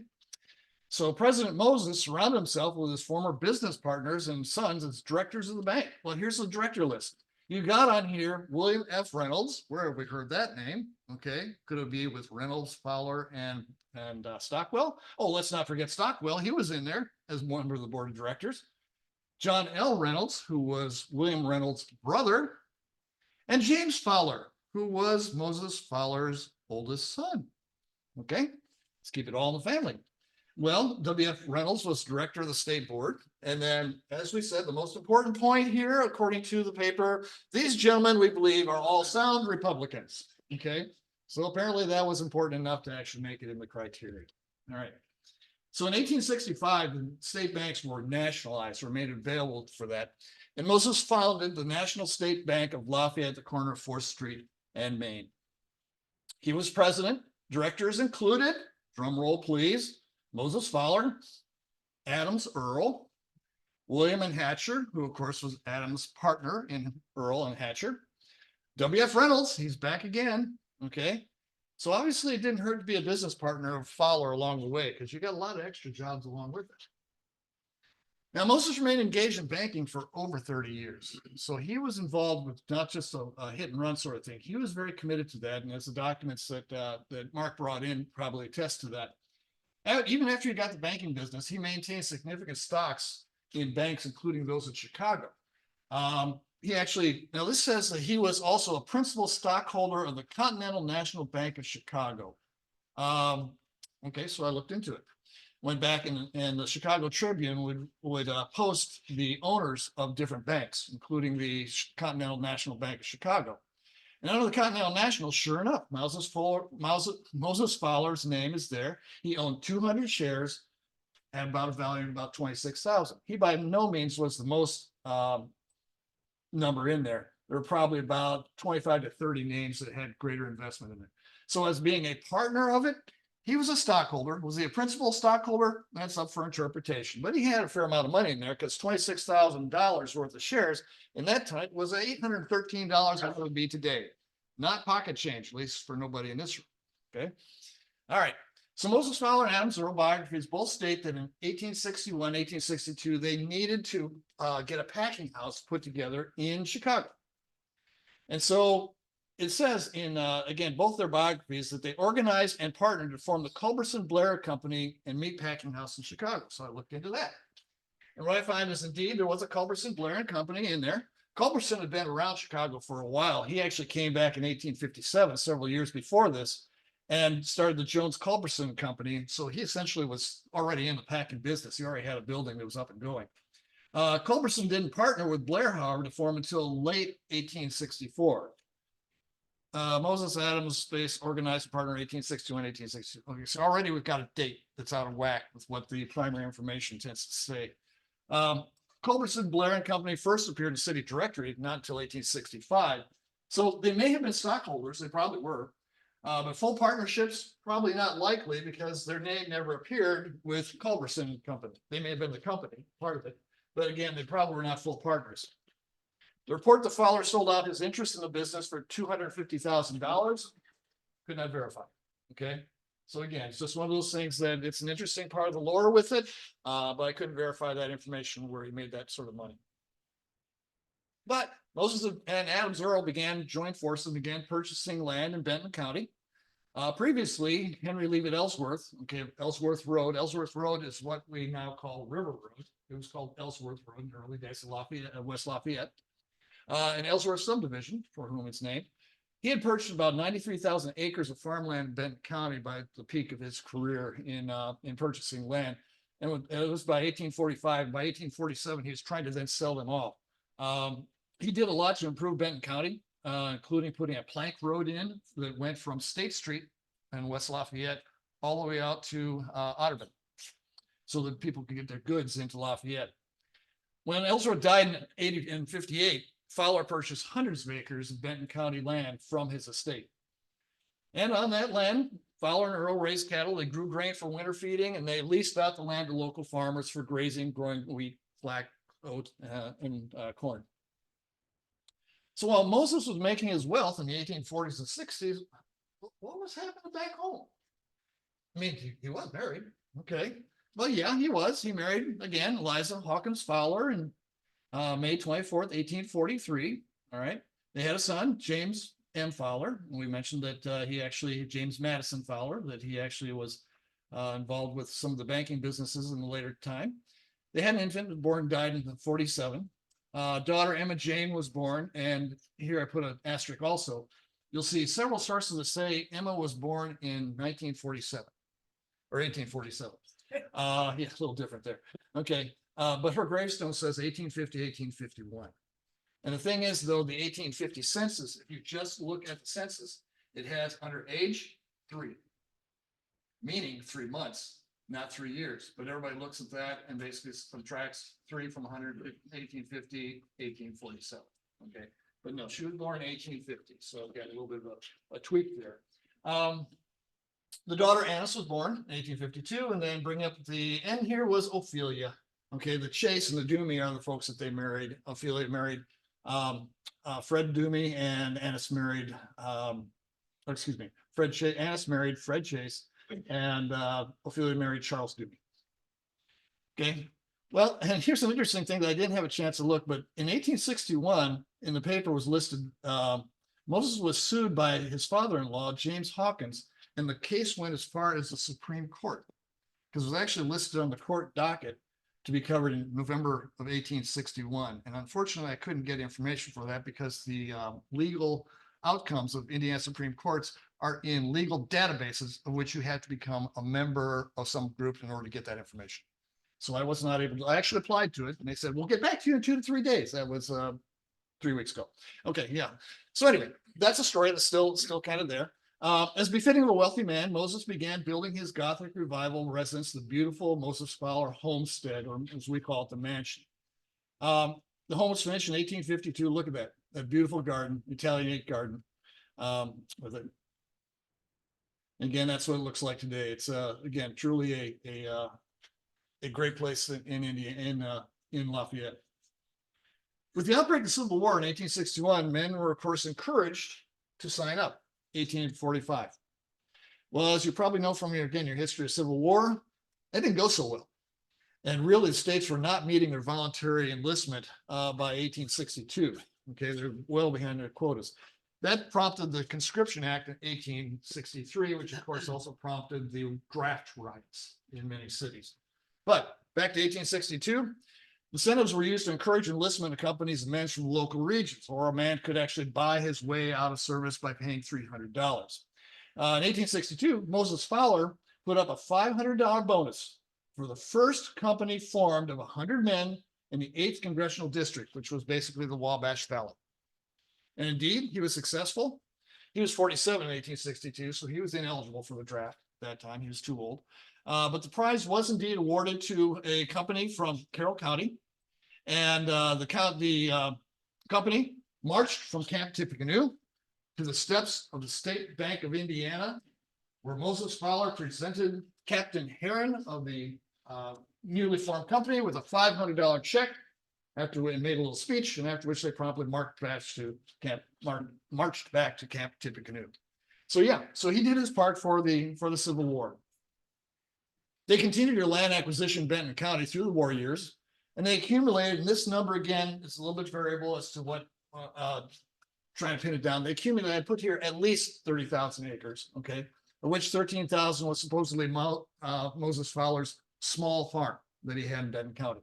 So President Moses surrounded himself with his former business partners and sons as directors of the bank. Well, here's the director list. You got on here William F. Reynolds. Where have we heard that name? Okay, could it be with Reynolds, Fowler, and Stockwell? Oh, let's not forget Stockwell. He was in there as one member of the board of directors. John L. Reynolds, who was William Reynolds' brother, and James Fowler, who was Moses Fowler's oldest son. Okay, let's keep it all in the family. Well, W.F. Reynolds was director of the state board. And then, as we said, the most important point here, according to the paper, these gentlemen, we believe, are all sound Republicans. Okay, so apparently that was important enough to actually make it in the criteria. All right. So in 1865, the state banks were nationalized or made available for that. And Moses founded the National State Bank of Lafayette at the corner of 4th Street and Main. He was president. Directors included, drum roll please, Moses Fowler, Adams Earl, William and Hatcher, who of course was Adams' partner in Earl and Hatcher, W.F. Reynolds, he's back again, okay? So obviously it didn't hurt to be a business partner of Fowler along the way because you got a lot of extra jobs along with it. Now, Moses remained engaged in banking for over 30 years. So he was involved with not just a hit and run sort of thing. He was very committed to that. And as the documents that Mark brought in probably attest to that. Even after he got the banking business, he maintained significant stocks in banks, including those in Chicago. He actually, now this says that he was also a principal stockholder of the Continental National Bank of Chicago. Okay, so I looked into it. Went back and the Chicago Tribune would post the owners of different banks, including the Continental National Bank of Chicago. And under the Continental National, sure enough, Moses Fowler's name is there. He owned 200 shares at about a value of about $26,000. He by no means was the most number in there. There were probably about 25 to 30 names that had greater investment in it. So as being a partner of it, he was a stockholder. Was he a principal stockholder? That's up for interpretation. But he had a fair amount of money in there because $26,000 worth of shares in that time was $813 what it would be today. Not pocket change, at least for nobody in this room. Okay. All right. So Moses Fowler and Adams Earl biographies both state that in 1861, 1862, they needed to get a packing house put together in Chicago. And so it says in, again, both their biographies that they organized and partnered to form the Culberson Blair Company and Meat Packing House in Chicago. So I looked into that. And what I find is indeed there was a Culberson Blair Company in there. Culberson had been around Chicago for a while. He actually came back in 1857, several years before this, and started the Jones Culberson Company. So he essentially was already in the packing business. He already had a building that was up and going. Culberson didn't partner with Blair, however, to form until late 1864. Moses Adams Space organized a partner in 1861, 1862. Okay, so already we've got a date that's out of whack with what the primary information tends to say. Culberson Blair and Company first appeared in city directory not until 1865. So they may have been stockholders, they probably were. But full partnerships, probably not likely because their name never appeared with Culberson Company. They may have been the company, part of it. But again, they probably were not full partners. The report that Fowler sold out his interest in the business for $250,000 could not verify. Okay, so again, it's just one of those things that it's an interesting part of the lore with it, but I couldn't verify that information where he made that sort of money. But Moses and Adams Earl joined forces and began purchasing land in Benton County. Previously, Henry Leavitt Ellsworth, okay, Ellsworth Road is what we now call River Road. It was called Ellsworth Road in the early days of Lafayette, West Lafayette. An Ellsworth subdivision, for whom it's named. He had purchased about 93,000 acres of farmland in Benton County by the peak of his career in purchasing land. And it was by 1845. By 1847, he was trying to then sell them all. He did a lot to improve Benton County, including putting a plank road in that went from State Street in West Lafayette all the way out to Otterburn, so that people could get their goods into Lafayette. When Ellsworth died in 58, Fowler purchased hundreds of acres of Benton County land from his estate. And on that land, Fowler and Earl raised cattle. They grew grain for winter feeding, and they leased out the land to local farmers for grazing, growing wheat, flax, oat, and corn. So while Moses was making his wealth in the 1840s and 60s, what was happening back home? I mean, he was married. Okay. Well, yeah, he was. He married, again, Eliza Hawkins Fowler in May 24th, 1843. All right. They had a son, James M. Fowler. And we mentioned that James Madison Fowler, that he actually was involved with some of the banking businesses in the later time. They had an infant born, died in 47. Daughter Emma Jane was born. And here I put an asterisk also. You'll see several sources that say Emma was born in 1947 or 1847. Yeah, a little different there. Okay. But her gravestone says 1850, 1851. And the thing is, though, the 1850 census, if you just look at the census, it has under age 3, meaning 3 months, not 3 years. But everybody looks at that and basically subtracts 3 from 100, 1850, 1847. Okay. But no, she was born in 1850. So got a little bit of a tweak there. The daughter Annis was born in 1852, and then bring up the end here was Ophelia. Okay, the Chase and the Dumey are the folks that they married. Ophelia married Fred Dumey, and Annis married, Annis married Fred Chase, and Ophelia married Charles Dumey. Okay, well, and here's an interesting thing that I didn't have a chance to look, but in 1861, in the paper was listed, Moses was sued by his father-in-law, James Hawkins, and the case went as far as the Supreme Court, because it was actually listed on the court docket to be covered in November of 1861. And unfortunately, I couldn't get information for that because the legal outcomes of Indiana Supreme Courts are in legal databases of which you have to become a member of some group in order to get that information. So I was not able to, I actually applied to it and they said, we'll get back to you in 2 to 3 days. That was 3 weeks ago. Okay, yeah. So anyway, that's a story that's still kind of there. As befitting of a wealthy man, Moses began building his Gothic revival residence, the beautiful Moses Fowler homestead, or as we call it, the mansion. The home was finished in 1852. Look at that beautiful garden, Italianate garden. With it. Again, that's what it looks like today. It's again truly a great place in India, in Lafayette. With the outbreak of the Civil War in 1861, men were of course encouraged to sign up. 1845. Well, as you probably know from your history of Civil War, it didn't go so well. And really, the states were not meeting their voluntary enlistment by 1862. Okay, they're well behind their quotas. That prompted the Conscription Act in 1863, which of course also prompted the draft riots in many cities. But back to 1862, incentives were used to encourage enlistment of companies and men from local regions, or a man could actually buy his way out of service by paying $300. In 1862, Moses Fowler put up a $500 bonus for the first company formed of 100 men in the 8th Congressional District, which was basically the Wabash Valley. And indeed, he was successful. He was 47 in 1862, so he was ineligible for the draft at that time. He was too old. But the prize was indeed awarded to a company from Carroll County. And the company marched from Camp Tippecanoe to the steps of the State Bank of Indiana, where Moses Fowler presented Captain Heron of the newly formed company with a $500 check and made a little speech, and after which they promptly marched back to Camp Tippecanoe. So yeah, so he did his part for the Civil War. They continued their land acquisition in Benton County through the war years, and they accumulated, and this number again is a little bit variable as to what, trying to pin it down. They accumulated, I put here at least 30,000 acres, okay, of which 13,000 was supposedly Moses Fowler's small farm that he had in Benton County.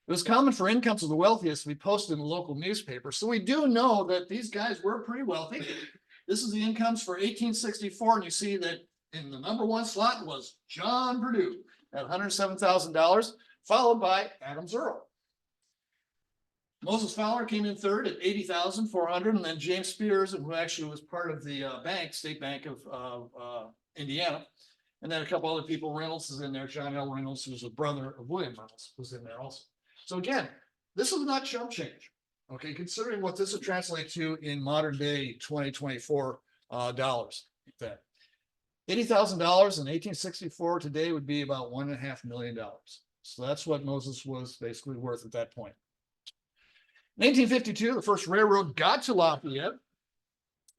It was common for incomes of the wealthiest to be posted in the local newspaper, so we do know that these guys were pretty wealthy. This is the incomes for 1864, and you see that in the number one slot was John Purdue at $107,000, followed by Adams Earl. Moses Fowler came in third at 80,400, and then James Spears, who actually was part of the State Bank of Indiana, and then a couple other people. Reynolds is in there. John L. Reynolds, who's a brother of William Reynolds, was in there also. So again, this is not chump change. Okay, considering what this would translate to in modern day 2024 dollars. That $80,000 in 1864 today would be about $1.5 million. So that's what Moses was basically worth at that point. In 1852, the first railroad got to Lafayette.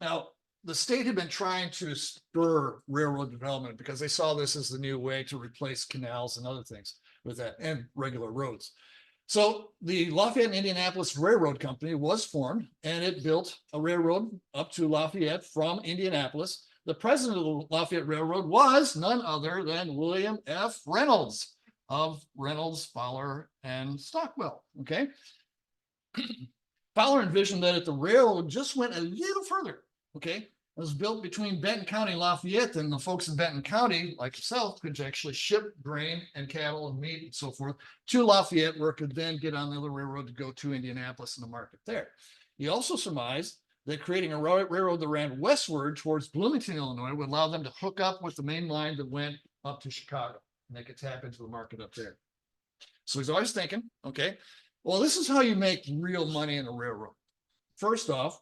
Now, the state had been trying to spur railroad development because they saw this as the new way to replace canals and other things with that, and regular roads. So the Lafayette and Indianapolis Railroad Company was formed, and it built a railroad up to Lafayette from Indianapolis. The president of the Lafayette Railroad was none other than William F. Reynolds of Reynolds, Fowler, and Stockwell. Okay. Fowler envisioned that if the railroad just went a little further, okay, it was built between Benton County and Lafayette, then the folks in Benton County, like yourself, could actually ship grain and cattle and meat and so forth to Lafayette, where it could then get on the other railroad to go to Indianapolis and the market there. He also surmised that creating a railroad that ran westward towards Bloomington, Illinois, would allow them to hook up with the main line that went up to Chicago, and they could tap into the market up there. So he's always thinking, okay, well, this is how you make real money in a railroad. First off,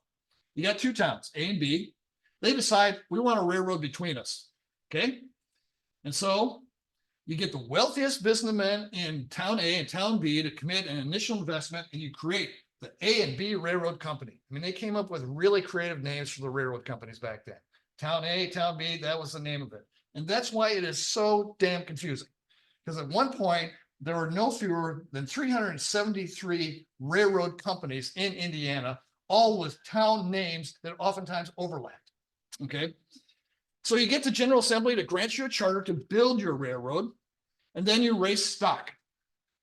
you got two towns, A and B. They decide we want a railroad between us, okay? And so you get the wealthiest businessmen in town A and town B to commit an initial investment, and you create the A and B Railroad Company. I mean, they came up with really creative names for the railroad companies back then. Town A, town B, that was the name of it. And that's why it is so damn confusing. Because at one point, there were no fewer than 373 railroad companies in Indiana, all with town names that oftentimes overlapped. Okay, so you get the General Assembly to grant you a charter to build your railroad, and then you raise stock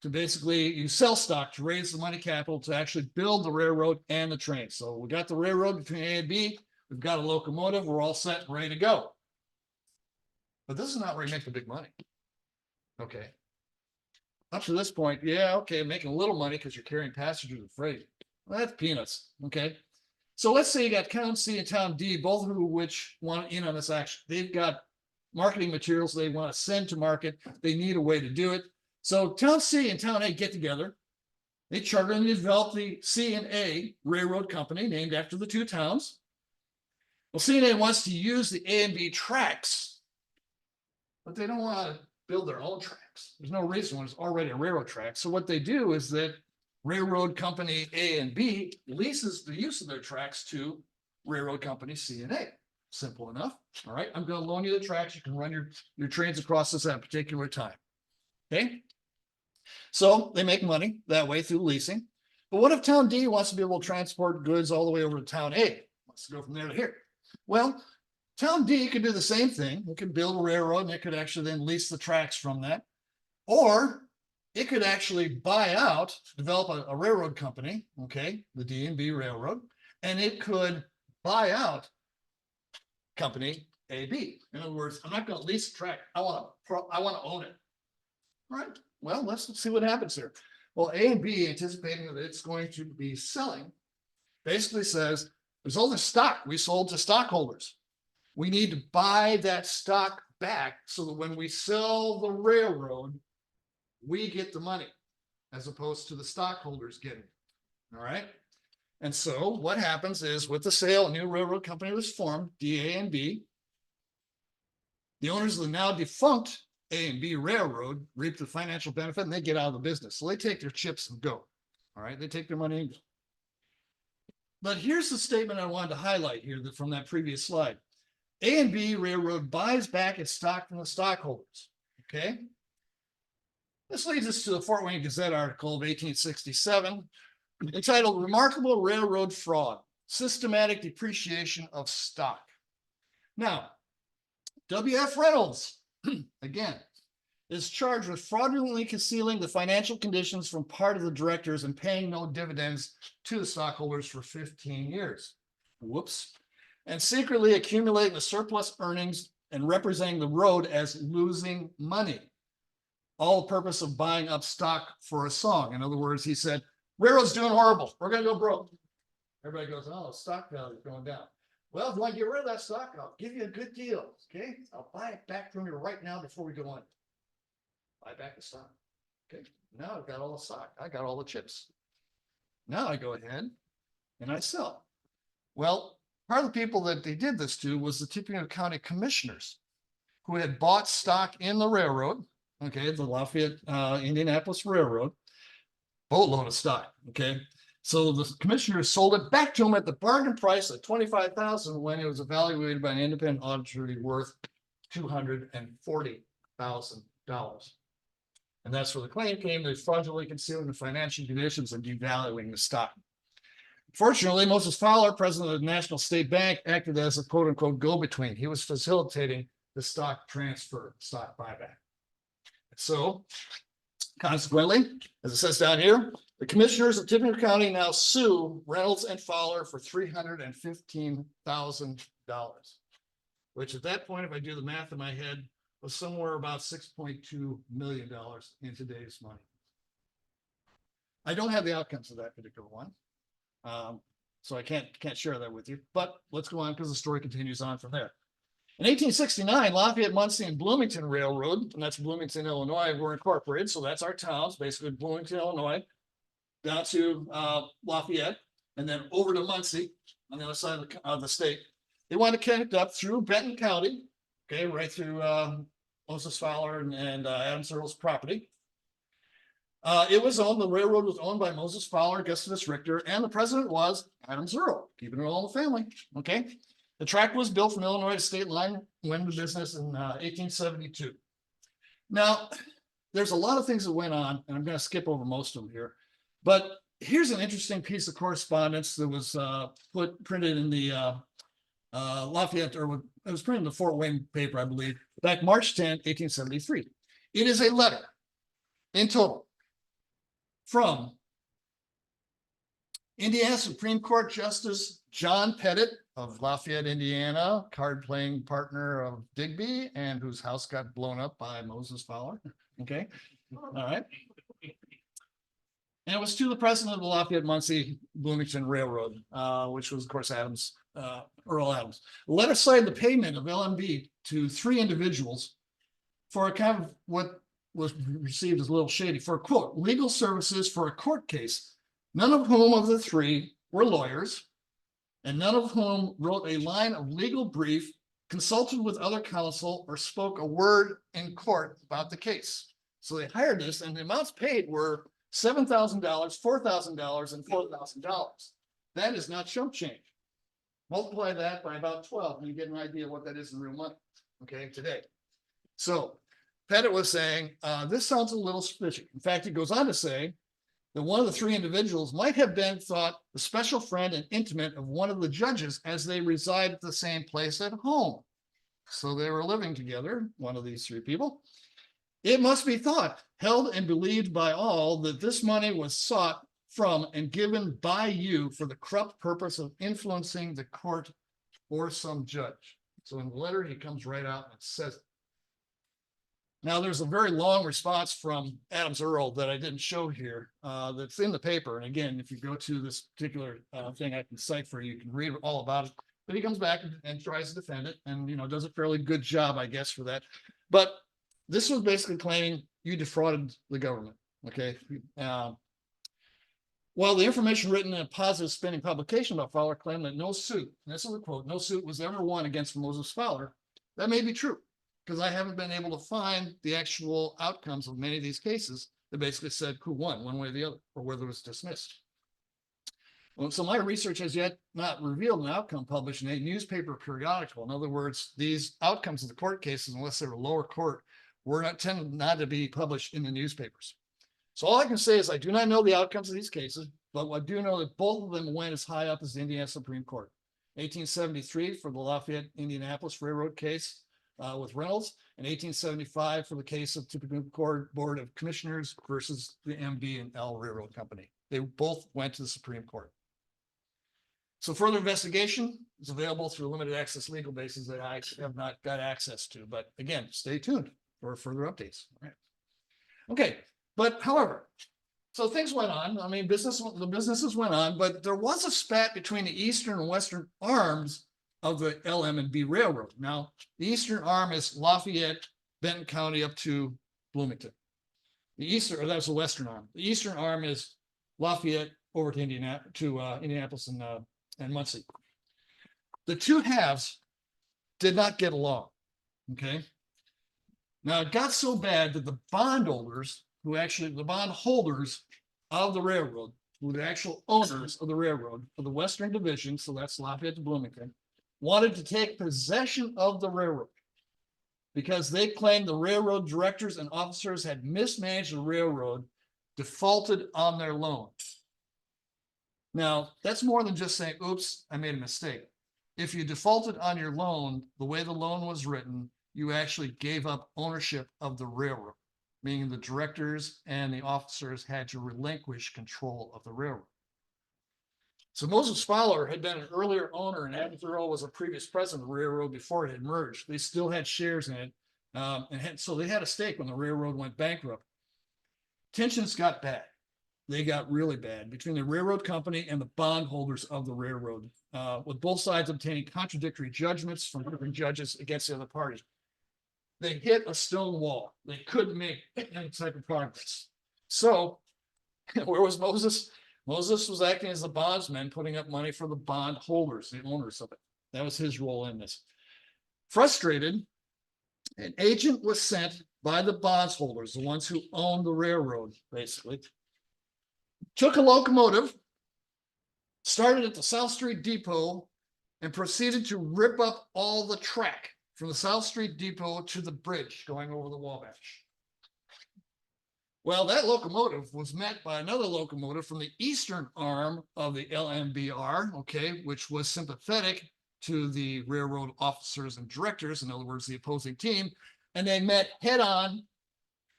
to basically, you sell stock to raise the money capital to actually build the railroad and the train. So we got the railroad between A and B, we've got a locomotive, we're all set and ready to go. But this is not where you make the big money. Okay. Up to this point, yeah, okay, making a little money because you're carrying passengers and freight. Well, that's peanuts, okay? So let's say you got town C and town D, both of which want in on this action. They've got marketing materials they want to send to market. They need a way to do it. So town C and town A get together. They charter and develop the C and A Railroad Company, named after the two towns. Well, C and A wants to use the A and B tracks, but they don't want to build their own tracks. There's no reason when it's already a railroad track. So what they do is that Railroad Company A and B leases the use of their tracks to Railroad Company C and A. Simple enough. All right, I'm going to loan you the tracks. You can run your trains across this at a particular time. Okay. So they make money that way through leasing. But what if town D wants to be able to transport goods all the way over to town A? Wants to go from there to here. Well, town D could do the same thing. It could build a railroad and it could actually then lease the tracks from that. Or it could actually buy out, develop a railroad company, okay, the D and B Railroad, and it could buy out company AB. In other words, I'm not going to lease the track. I want to own it. All right. Well, let's see what happens here. Well, A and B, anticipating that it's going to be selling, basically says there's all this stock we sold to stockholders. We need to buy that stock back so that when we sell the railroad, we get the money as opposed to the stockholders getting it. All right. And so what happens is with the sale, a new railroad company was formed, DA and B. The owners of the now defunct A and B Railroad reap the financial benefit and they get out of the business. So they take their chips and go. All right, they take their money and go. But here's the statement I wanted to highlight here from that previous slide. A and B Railroad buys back its stock from the stockholders. Okay. This leads us to the Fort Wayne Gazette article of 1867 entitled Remarkable Railroad Fraud, Systematic Depreciation of Stock. Now, W.F. Reynolds, again, is charged with fraudulently concealing the financial conditions from part of the directors and paying no dividends to the stockholders for 15 years. Whoops. And secretly accumulating the surplus earnings and representing the road as losing money. All the purpose of buying up stock for a song. In other words, he said, railroad's doing horrible. We're going to go broke. Everybody goes, oh, stock value is going down. Well, if you want to get rid of that stock, I'll give you a good deal. Okay. I'll buy it back from you right now before we go on. Buy back the stock. Okay. Now I've got all the stock. I got all the chips. Now I go ahead and I sell. Well, part of the people that they did this to was the Tippecanoe County Commissioners who had bought stock in the railroad. Okay, the Lafayette, Indianapolis Railroad, boatload of stock. Okay, so the commissioners sold it back to them at the bargain price of $25,000 when it was evaluated by an independent auditor to be worth $240,000. And that's where the claim came. They fraudulently concealing the financial conditions and devaluing the stock. Fortunately, Moses Fowler, president of the National State Bank, acted as a quote unquote go-between. He was facilitating the stock transfer, stock buyback. So consequently, as it says down here, the commissioners of Tippecanoe County now sue Reynolds and Fowler for $315,000, which at that point, if I do the math in my head, was somewhere about $6.2 million in today's money. I don't have the outcomes of that particular one. So I can't share that with you, but let's go on because the story continues on from there. In 1869, Lafayette, Muncie, and Bloomington Railroad, and that's Bloomington, Illinois, were incorporated. So that's our towns, basically Bloomington, Illinois, down to Lafayette, and then over to Muncie on the other side of the state. They wanted to connect up through Benton County, okay, right through Moses Fowler and Adams Earl's property. It was owned, the railroad was owned by Moses Fowler, Gustavus Richter, and the president was Adams Earl, keeping it all in the family, okay? The track was built from Illinois to state line, went into business in 1872. Now, there's a lot of things that went on, and I'm going to skip over most of them here. But here's an interesting piece of correspondence that was printed in the Lafayette, or it was printed in the Fort Wayne paper, I believe, back March 10, 1873. It is a letter in total from Indiana Supreme Court Justice John Pettit of Lafayette, Indiana, card-playing partner of Digby, and whose house got blown up by Moses Fowler. Okay, all right. And it was to the president of the Lafayette, Muncie, Bloomington Railroad, which was, of course, Adams, Earl Adams. The letter cited the payment of LMB to 3 individuals for a kind of what was received as a little shady for, quote, legal services for a court case, none of whom of the 3 were lawyers, and none of whom wrote a line of legal brief, consulted with other counsel, or spoke a word in court about the case. So they hired this, and the amounts paid were $7,000, $4,000, and $4,000. That is not chump change. Multiply that by about 12, and you get an idea of what that is in real money, okay, today. So Pettit was saying, this sounds a little suspicious. In fact, he goes on to say that one of the 3 individuals might have been thought the special friend and intimate of one of the judges as they reside at the same place at home. So they were living together, one of these 3 people. It must be thought, held and believed by all, that this money was sought from and given by you for the corrupt purpose of influencing the court or some judge. So in the letter, he comes right out and says it. Now, there's a very long response from Adams Earl that I didn't show here that's in the paper. And again, if you go to this particular thing I can cite for you, you can read all about it. But he comes back and tries to defend it and, you know, does a fairly good job, I guess, for that. But this was basically claiming you defrauded the government, okay? While the information written in a positive spinning publication about Fowler claimed that no suit, and this is a quote, no suit was ever won against Moses Fowler, that may be true, because I haven't been able to find the actual outcomes of many of these cases that basically said who won one way or the other, or whether it was dismissed. Well, so my research has yet not revealed an outcome published in a newspaper periodical. In other words, these outcomes of the court cases, unless they were lower court, were not tended not to be published in the newspapers. So all I can say is I do not know the outcomes of these cases, but I do know that both of them went as high up as the Indiana Supreme Court. 1873 for the Lafayette Indianapolis Railroad case with Reynolds, and 1875 for the case of Tippecanoe Board of Commissioners versus the MB and L Railroad Company. They both went to the Supreme Court. So further investigation is available through limited access legal bases that I have not got access to. But again, stay tuned for further updates. All right. Okay, but however, so things went on. I mean, the businesses went on, but there was a spat between the eastern and western arms of the LM and B Railroad. Now, the eastern arm is Lafayette, Benton County up to Bloomington. The eastern, or that's the western arm. The eastern arm is Lafayette over to Indianapolis and Muncie. The two halves did not get along. Okay. Now it got so bad that the bondholders, the bondholders of the railroad, who were the actual owners of the railroad for the Western Division, so that's Lafayette to Bloomington, wanted to take possession of the railroad because they claimed the railroad directors and officers had mismanaged the railroad, defaulted on their loan. Now, that's more than just saying, oops, I made a mistake. If you defaulted on your loan, the way the loan was written, you actually gave up ownership of the railroad, meaning the directors and the officers had to relinquish control of the railroad. So Moses Fowler had been an earlier owner, and Adams Earl was a previous president of the railroad before it had merged. They still had shares in it, so they had a stake when the railroad went bankrupt. Tensions got bad. They got really bad between the railroad company and the bondholders of the railroad, with both sides obtaining contradictory judgments from different judges against the other party. They hit a stone wall. They couldn't make any type of progress. So where was Moses? Moses was acting as the bondsman, putting up money for the bondholders, the owners of it. That was his role in this. Frustrated, an agent was sent by the bondholders, the ones who owned the railroad, basically, took a locomotive, started at the South Street Depot, and proceeded to rip up all the track from the South Street Depot to the bridge going over the Wabash. Well, that locomotive was met by another locomotive from the eastern arm of the LMBR, okay, which was sympathetic to the railroad officers and directors, in other words, the opposing team, and they met head on,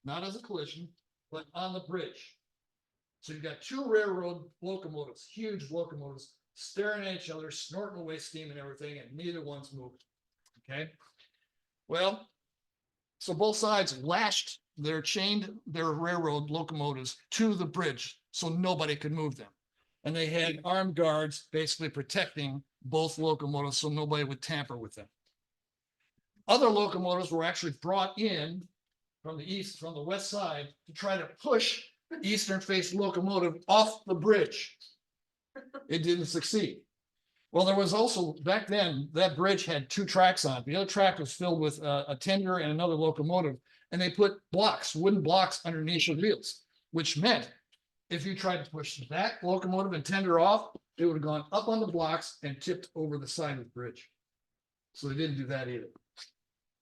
not as a collision, but on the bridge. So you've got two railroad locomotives, huge locomotives, staring at each other, snorting away steam and everything, and neither one's moved. Okay. Well, so both sides chained their railroad locomotives to the bridge so nobody could move them. And they had armed guards basically protecting both locomotives so nobody would tamper with them. Other locomotives were actually brought in from the west side to try to push the eastern faced locomotive off the bridge. It didn't succeed. Well, there was also, back then, that bridge had two tracks on it. The other track was filled with a tender and another locomotive, and they put blocks, wooden blocks underneath the wheels, which meant if you tried to push that locomotive and tender off, it would have gone up on the blocks and tipped over the side of the bridge. So they didn't do that either.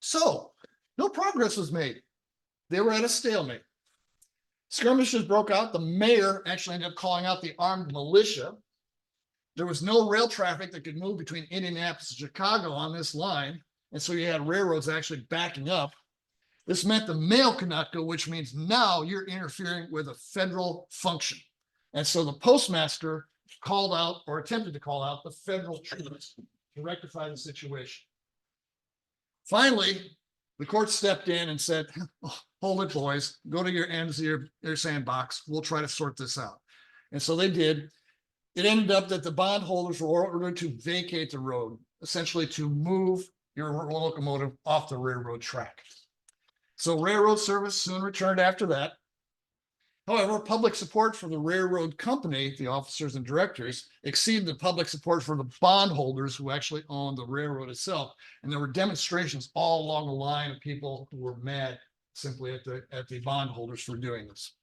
So no progress was made. They were at a stalemate. Skirmishes broke out. The mayor actually ended up calling out the armed militia. There was no rail traffic that could move between Indianapolis and Chicago on this line. And so you had railroads actually backing up. This meant the mail could not go, which means now you're interfering with a federal function. And so the postmaster called out, or attempted to call out, the federal troops to rectify the situation. Finally, the court stepped in and said, hold it, boys, go to your ends of your sandbox. We'll try to sort this out. And so they did. It ended up that the bondholders were ordered to vacate the road, essentially to move your locomotive off the railroad track. So railroad service soon returned after that. However, public support for the railroad company, the officers and directors, exceeded the public support for the bondholders who actually owned the railroad itself. And there were demonstrations all along the line of people who were mad simply at the bondholders for doing this.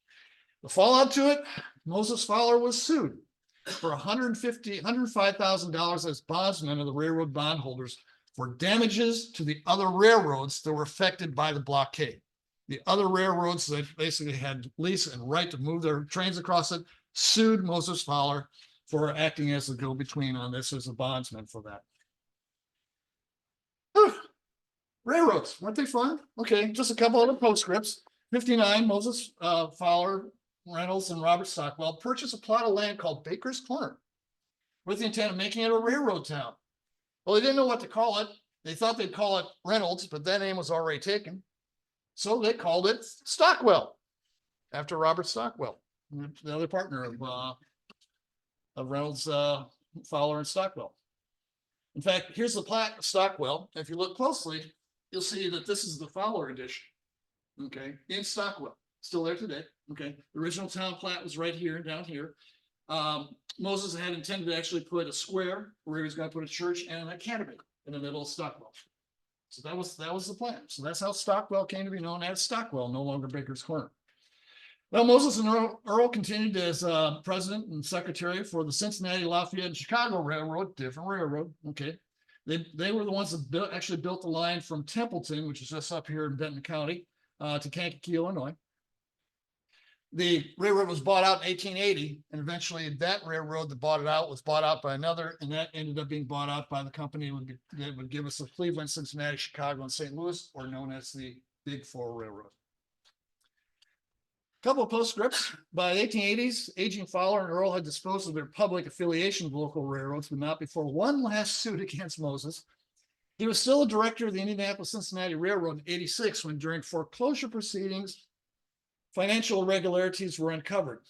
The fallout to it, Moses Fowler was sued for $105,000 as bondsman of the railroad bondholders for damages to the other railroads that were affected by the blockade. The other railroads that basically had lease and right to move their trains across it sued Moses Fowler for acting as the go-between on this as a bondsman for that. Whew. Railroads, weren't they fun? Okay, just a couple other postscripts. 59, Moses Fowler, Reynolds, and Robert Stockwell purchased a plot of land called Baker's Corner with the intent of making it a railroad town. Well, they didn't know what to call it. They thought they'd call it Reynolds, but that name was already taken. So they called it Stockwell, after Robert Stockwell, the other partner of Reynolds, Fowler, and Stockwell. In fact, here's the plat of Stockwell. If you look closely, you'll see that this is the Fowler edition. Okay, in Stockwell, still there today. Okay, the original town plat was right here, down here. Moses had intended to actually put a square where he was going to put a church and an academy in the middle of Stockwell. So that was the plan. So that's how Stockwell came to be known as Stockwell, no longer Baker's Corner. Well, Moses and Earl continued as president and secretary for the Cincinnati, Lafayette, and Chicago Railroad, different railroad. Okay, they were the ones that actually built the line from Templeton, which is just up here in Benton County, to Kankakee, Illinois. The railroad was bought out in 1880, and eventually that railroad that bought it out was bought out by another, and that ended up being bought out by the company that would give us the Cleveland, Cincinnati, Chicago, and St. Louis, or known as the Big Four Railroad. Couple of postscripts. By the 1880s, aging Fowler and Earl had disposed of their public affiliation of local railroads, but not before one last suit against Moses. He was still a director of the Indianapolis-Cincinnati Railroad in 86 when, during foreclosure proceedings, financial irregularities were uncovered.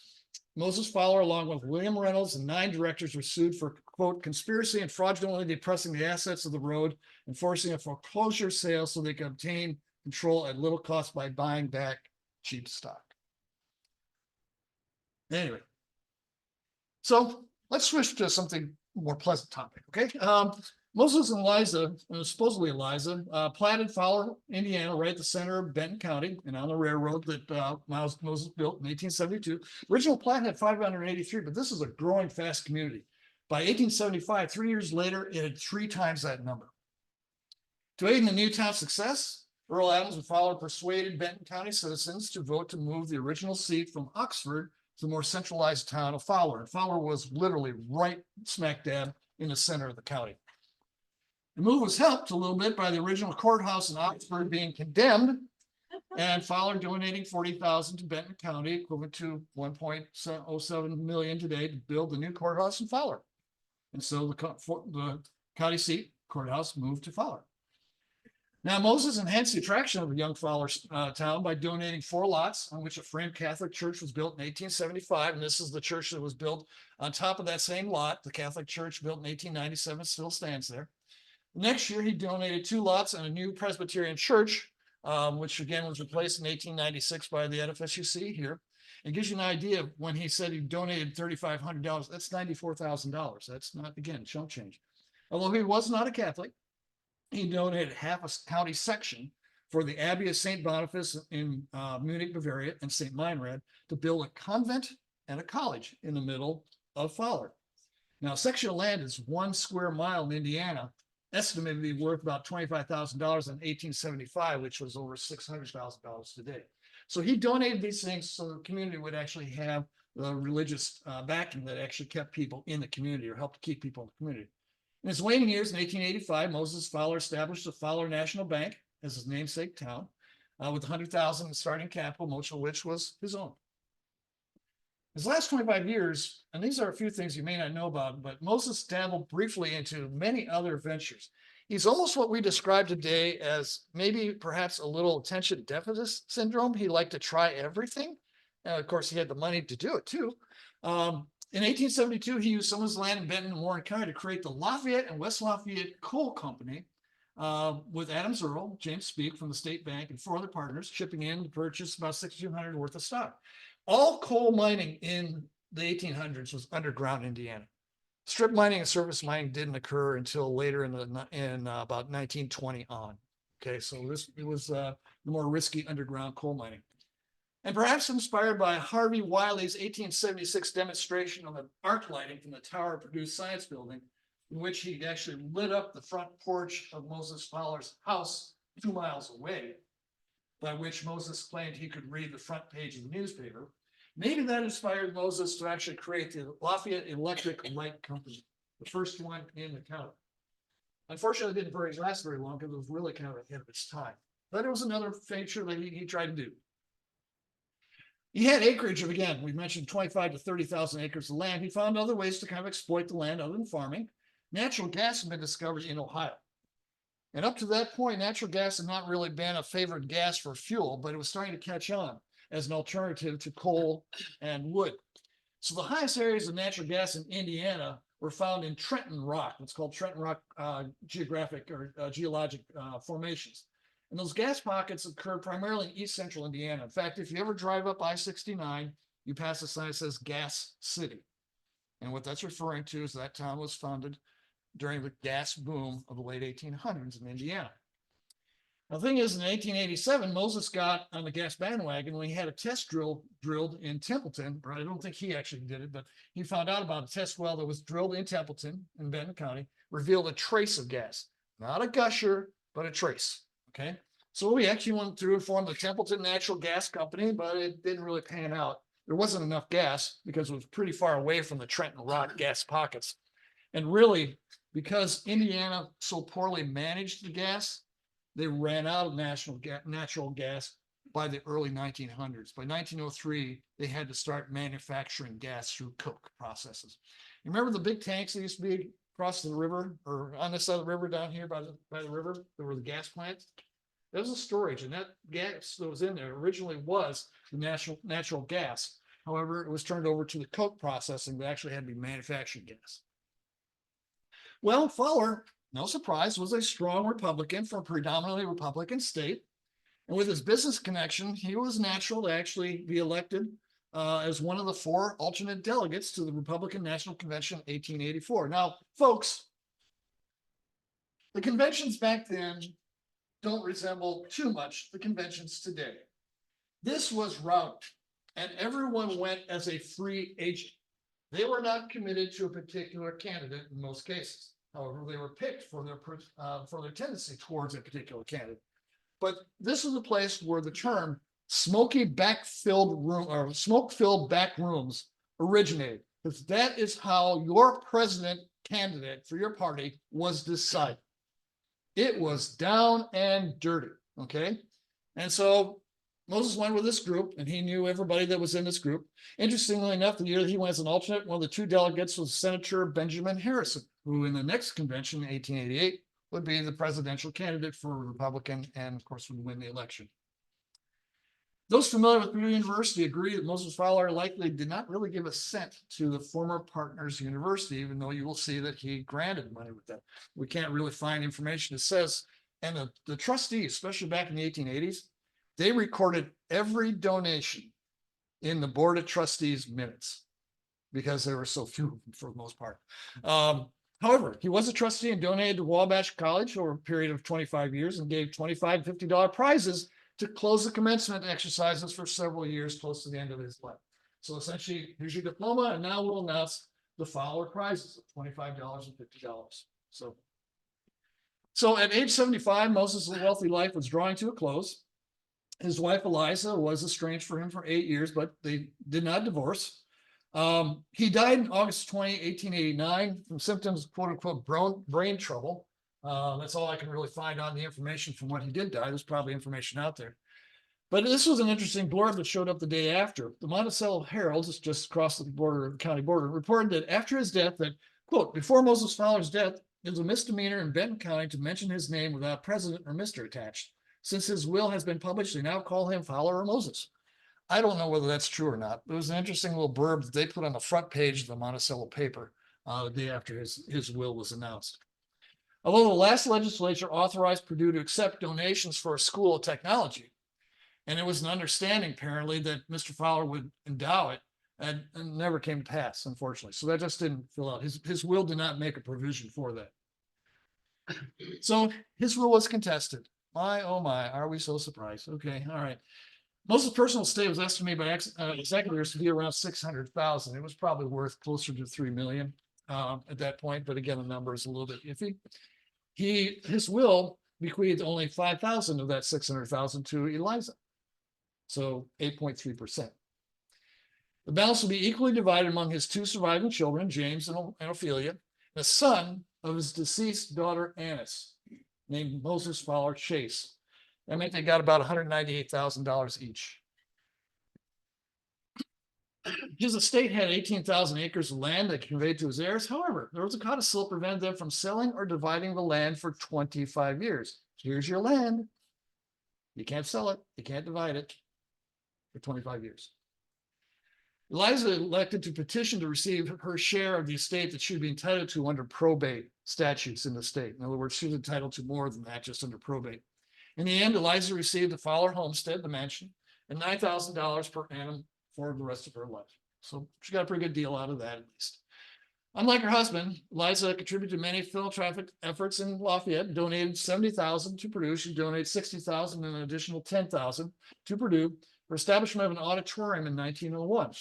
Moses Fowler, along with William Reynolds and 9 directors, were sued for, quote, conspiracy and fraudulently depressing the assets of the road and forcing a foreclosure sale so they could obtain control at little cost by buying back cheap stock. Anyway, so let's switch to something more pleasant topic, okay? Moses and Eliza, supposedly Eliza, platted Fowler, Indiana, right at the center of Benton County and on the railroad that Moses built in 1872. Original plat had 583, but this is a growing fast community. By 1875, 3 years later, it had 3 times that number. To aid in the new town's success, Earl, Adams, and Fowler persuaded Benton County citizens to vote to move the original seat from Oxford to the more centralized town of Fowler. And Fowler was literally right smack dab in the center of the county. The move was helped a little bit by the original courthouse in Oxford being condemned, and Fowler donating $40,000 to Benton County, equivalent to $1.07 million today, to build the new courthouse in Fowler. And so the county seat courthouse moved to Fowler. Now, Moses enhanced the attraction of the young Fowler town by donating 4 lots on which a framed Catholic church was built in 1875. And this is the church that was built on top of that same lot. The Catholic church built in 1897 still stands there. Next year, he donated 2 lots and a new Presbyterian church, which again was replaced in 1896 by the edifice you see here. It gives you an idea of when he said he donated $3,500, that's $94,000. That's not, again, chump change. Although he was not a Catholic, he donated half a county section for the Abbey of St. Boniface in Munich, Bavaria, and St. Meinrad to build a convent and a college in the middle of Fowler. Now, a section of land is 1 square mile in Indiana, estimated to be worth about $25,000 in 1875, which was over $600,000 today. So he donated these things so the community would actually have the religious backing that actually kept people in the community or helped keep people in the community. In his waning years in 1885, Moses Fowler established the Fowler National Bank as his namesake town with $100,000 in starting capital, most of which was his own. His last 25 years, and these are a few things you may not know about, but Moses dabbled briefly into many other ventures. He's almost what we describe today as maybe perhaps a little attention deficit syndrome. He liked to try everything. And of course, he had the money to do it too. In 1872, he used some of his land in Benton and Warren County to create the Lafayette and West Lafayette Coal Company with Adams Earl, James Speake from the State Bank, and 4 other partners chipping in to purchase about $6,200 worth of stock. All coal mining in the 1800s was underground Indiana. Strip mining and surface mining didn't occur until later in about 1920 on. Okay, so it was the more risky underground coal mining. And perhaps inspired by Harvey Wiley's 1876 demonstration of an arc lighting from the Tower of Purdue Science Building, in which he actually lit up the front porch of Moses Fowler's house 2 miles away, by which Moses claimed he could read the front page of the newspaper. Maybe that inspired Moses to actually create the Lafayette Electric Light Company, the first one in the county. Unfortunately, it didn't last very long because it was really kind of ahead of its time. But it was another feature that he tried to do. He had acreage of, again, we mentioned 25 to 30,000 acres of land. He found other ways to kind of exploit the land other than farming. Natural gas had been discovered in Ohio. And up to that point, natural gas had not really been a favored gas for fuel, but it was starting to catch on as an alternative to coal and wood. So the highest areas of natural gas in Indiana were found in Trenton Rock, what's called Trenton Rock geographic or geologic formations. And those gas pockets occurred primarily in east central Indiana. In fact, if you ever drive up I-69, you pass a sign that says Gas City. And what that's referring to is that town was founded during the gas boom of the late 1800s in Indiana. Now, the thing is, in 1887, Moses got on the gas bandwagon when he had a test drill drilled in Templeton. Right? I don't think he actually did it, but he found out about a test well that was drilled in Templeton in Benton County, revealed a trace of gas. Not a gusher, but a trace. Okay, so we actually went through and formed the Templeton Natural Gas Company, but it didn't really pan out. There wasn't enough gas because it was pretty far away from the Trenton Rock gas pockets. And really, because Indiana so poorly managed the gas, they ran out of natural gas by the early 1900s. By 1903, they had to start manufacturing gas through coke processes. You remember the big tanks that used to be across the river or on this side of the river down here by the river? There were the gas plants. There was a storage, and that gas that was in there originally was the natural gas. However, it was turned over to the coke processing that actually had to be manufactured gas. Well, Fowler, no surprise, was a strong Republican from a predominantly Republican state. And with his business connection, he was natural to actually be elected as one of the 4 alternate delegates to the Republican National Convention in 1884. Now, folks, the conventions back then don't resemble too much the conventions today. This was rowdy, and everyone went as a free agent. They were not committed to a particular candidate in most cases. However, they were picked for their tendency towards a particular candidate. But this is a place where the term smoke-filled back rooms originated, because that is how your president candidate for your party was decided. It was down and dirty, okay? And so Moses went with this group, and he knew everybody that was in this group. Interestingly enough, the year that he went as an alternate, one of the 2 delegates was Senator Benjamin Harrison, who in the next convention in 1888 would be the presidential candidate for a Republican and, of course, would win the election. Those familiar with Purdue University agree that Moses Fowler likely did not really give a cent to the former partners university, even though you will see that he granted money with that. We can't really find information that says, and the trustees, especially back in the 1880s, they recorded every donation in the Board of Trustees minutes because there were so few for the most part. However, he was a trustee and donated to Wabash College over a period of 25 years and gave $25 and $50 prizes to close the commencement exercises for several years close to the end of his life. So essentially, here's your diploma, and now we'll announce the Fowler prizes of $25 and $50. So at age 75, Moses' wealthy life was drawing to a close. His wife, Eliza, was estranged from him for 8 years, but they did not divorce. He died in August 20, 1889 from symptoms of quote unquote brain trouble. That's all I can really find on the information from when he did die. There's probably information out there. But this was an interesting blurb that showed up the day after. The Monticello Herald, just across the border, the county border, reported that after his death, that, quote, before Moses Fowler's death, it was a misdemeanor in Benton County to mention his name without President or Mr. attached. Since his will has been published, they now call him Fowler or Moses. I don't know whether that's true or not. It was an interesting little blurb that they put on the front page of the Monticello paper the day after his will was announced. Although the last legislature authorized Purdue to accept donations for a school of technology, and it was an understanding apparently that Mr. Fowler would endow it, and never came to pass, unfortunately. So that just didn't fill out. His will did not make a provision for that. So his will was contested. My, oh my, are we so surprised? Okay, all right. Moses' personal estate was estimated by executors to be around 600,000. It was probably worth closer to 3 million at that point, but again, the number is a little bit iffy. His will bequeathed only 5,000 of that 600,000 to Eliza. So 8.3%. The balance will be equally divided among his two surviving children, James and Ophelia, the son of his deceased daughter, Annis, named Moses Fowler Chase. That meant they got about $198,000 each. His estate had 18,000 acres of land that conveyed to his heirs. However, there was a codicil that prevented them from selling or dividing the land for 25 years. Here's your land. You can't sell it. You can't divide it for 25 years. Eliza elected to petition to receive her share of the estate that she would be entitled to under probate statutes in the state. In other words, she was entitled to more than that just under probate. In the end, Eliza received the Fowler homestead, the mansion, and $9,000 per annum for the rest of her life. So she got a pretty good deal out of that, at least. Unlike her husband, Eliza contributed to many philanthropic efforts in Lafayette, donated 70,000 to Purdue. She donated 60,000 and an additional 10,000 to Purdue for establishment of an auditorium in 1901.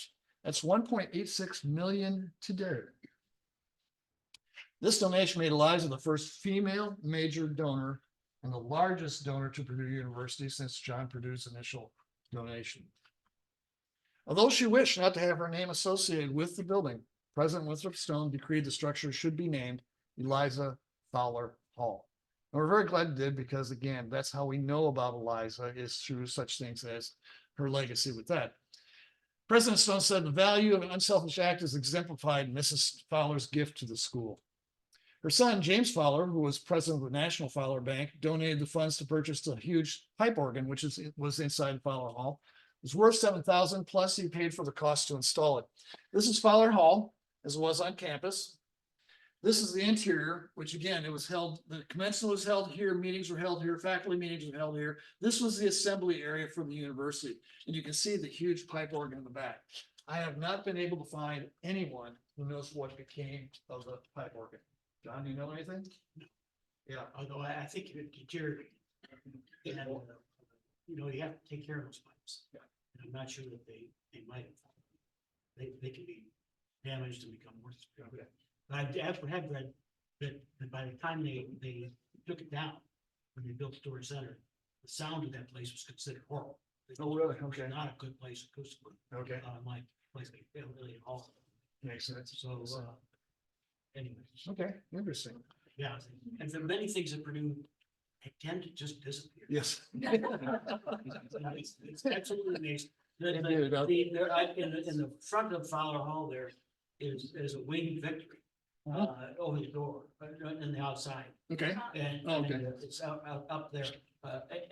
That's 1.86 million today. This donation made Eliza the first female major donor and the largest donor to Purdue University since John Purdue's initial donation. Although she wished not to have her name associated with the building, President Winthrop Stone decreed the structure should be named Eliza Fowler Hall. And we're very glad it did because, again, that's how we know about Eliza is through such things as her legacy with that. President Stone said the value of an unselfish act is exemplified in Mrs. Fowler's gift to the school. Her son, James Fowler, who was president of the National Fowler Bank, donated the funds to purchase a huge pipe organ, which was inside Fowler Hall. It was worth $7,000, plus he paid for the cost to install it. This is Fowler Hall, as it was on campus. This is the interior, which again, it was held, the commencement was held here, meetings were held here, faculty meetings were held here. This was the assembly area for the university. And you can see the huge pipe organ in the back. I have not been able to find anyone who knows what became of the pipe organ. John, do you know anything? Yeah. Although I think it deteriorated. And, you have to take care of those pipes. Yeah. And I'm not sure that they might have. They can be damaged and become worse. Okay. But I have read that by the time they took it down, when they built Storage Center, the sound of that place was considered horrible. Oh, really? It was Okay. not a good place acoustically. Okay. Like place like really Hall. Makes sense. So anyway, Okay, interesting. yeah, and there are many things that Purdue tend to just disappear. Yes. It's absolutely amazing. Indeed, In the front of Fowler Hall there is a winged victory over the door in the outside. Okay. And Okay. it's up there.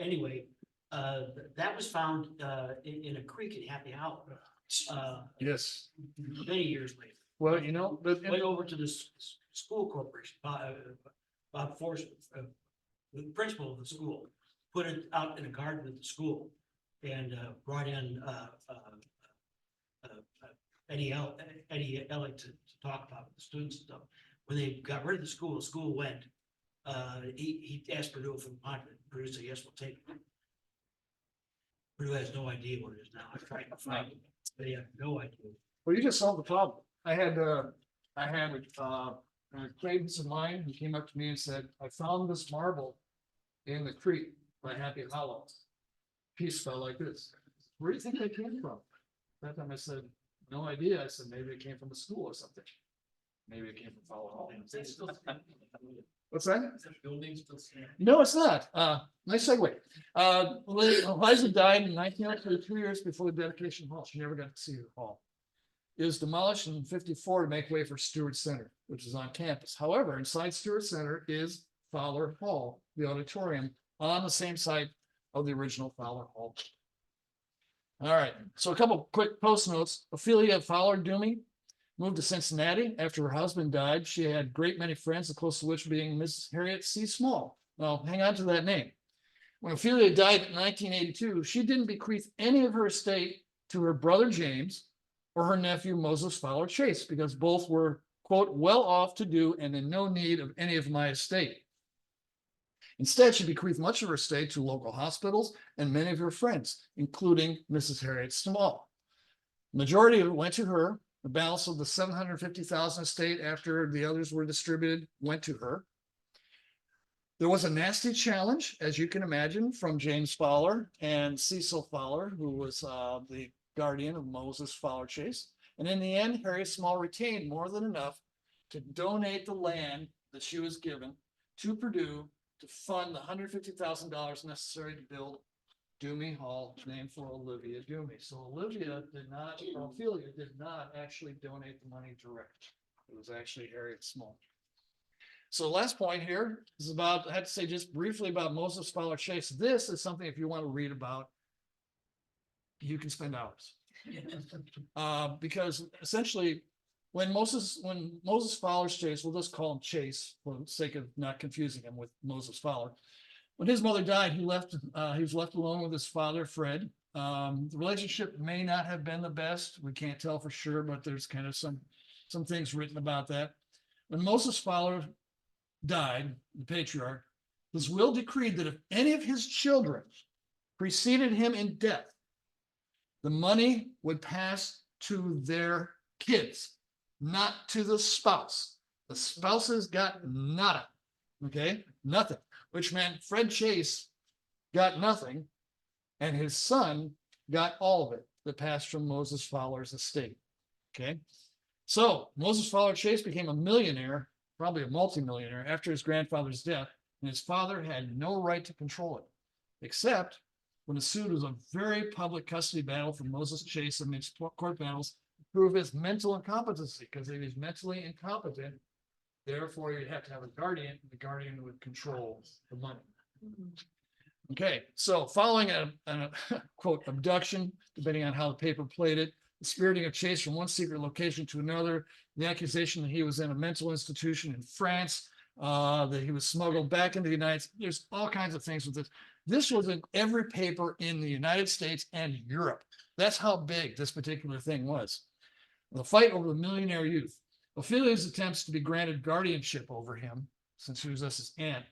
Anyway, that was found in a creek in Happy Hour Yes. many years later. Well, but Went over to the school corporation, Bob Force, the principal of the school, put it out in a garden at the school and brought in Eddie Ellick to talk about the students and stuff. When they got rid of the school went. He asked Purdue if we wanted it. Purdue said, yes, we'll take it. Purdue has no idea what it is now. I tried to find it. They have no idea. Well, you just solved the problem. I had an acquaintance of mine who came up to me and said, I found this marble in the creek by Happy Hollow. Piece fell like this. Where do you think that came from? That time I said, no idea. I said, maybe it came from the school or something. Maybe it came from Fowler Hall. What's that? No, it's not. Nice segue. Eliza died in 1902, 2 years before the dedication of the hall. She never got to see her hall. It was demolished in 1954 to make way for Stewart Center, which is on campus. However, inside Stewart Center is Fowler Hall, the auditorium, on the same site of the original Fowler Hall. All right, so a couple quick post notes. Ophelia Fowler Dumey moved to Cincinnati after her husband died. She had a great many friends, the closest of which being Miss Harriet C. Small. Well, hang on to that name. When Ophelia died in 1982, she didn't bequeath any of her estate to her brother James or her nephew Moses Fowler Chase, because both were, quote, well off to do and in no need of any of my estate. Instead, she bequeathed much of her estate to local hospitals and many of her friends, including Mrs. Harriet Small. Majority of it went to her. The balance of the 750,000 estate after the others were distributed went to her. There was a nasty challenge, as you can imagine, from James Fowler and Cecil Fowler, who was the guardian of Moses Fowler Chase. And in the end, Harriet Small retained more than enough to donate the land that she was given to Purdue to fund the $150,000 necessary to build Dumey Hall, named for Olivia Dumey. So Olivia did not, or Ophelia did not actually donate the money direct. It was actually Harriet Small. So last point here is about, I had to say just briefly about Moses Fowler Chase. This is something, if you want to read about, you can spend hours. Because essentially, when Moses Fowler Chase, we'll just call him Chase for the sake of not confusing him with Moses Fowler. When his mother died, he was left alone with his father, Fred. The relationship may not have been the best. We can't tell for sure, but there's kind of some things written about that. When Moses Fowler died, the patriarch, his will decreed that if any of his children preceded him in death, the money would pass to their kids, not to the spouse. The spouses got nada, okay, nothing, which meant Fred Chase got nothing, and his son got all of it that passed from Moses Fowler's estate, okay? So Moses Fowler Chase became a millionaire, probably a multimillionaire, after his grandfather's death, and his father had no right to control it, except when ensued was a very public custody battle for Moses Chase amidst court battles to prove his mental incompetency, because if he's mentally incompetent, therefore you'd have to have a guardian, and the guardian would control the money. Okay, so following a quote abduction, depending on how the paper played it, the spiriting of Chase from one secret location to another, the accusation that he was in a mental institution in France, that he was smuggled back into the United States. There's all kinds of things with this. This was in every paper in the United States and Europe. That's how big this particular thing was. The fight over the millionaire youth. Ophelia's attempts to be granted guardianship over him, since she was his aunt,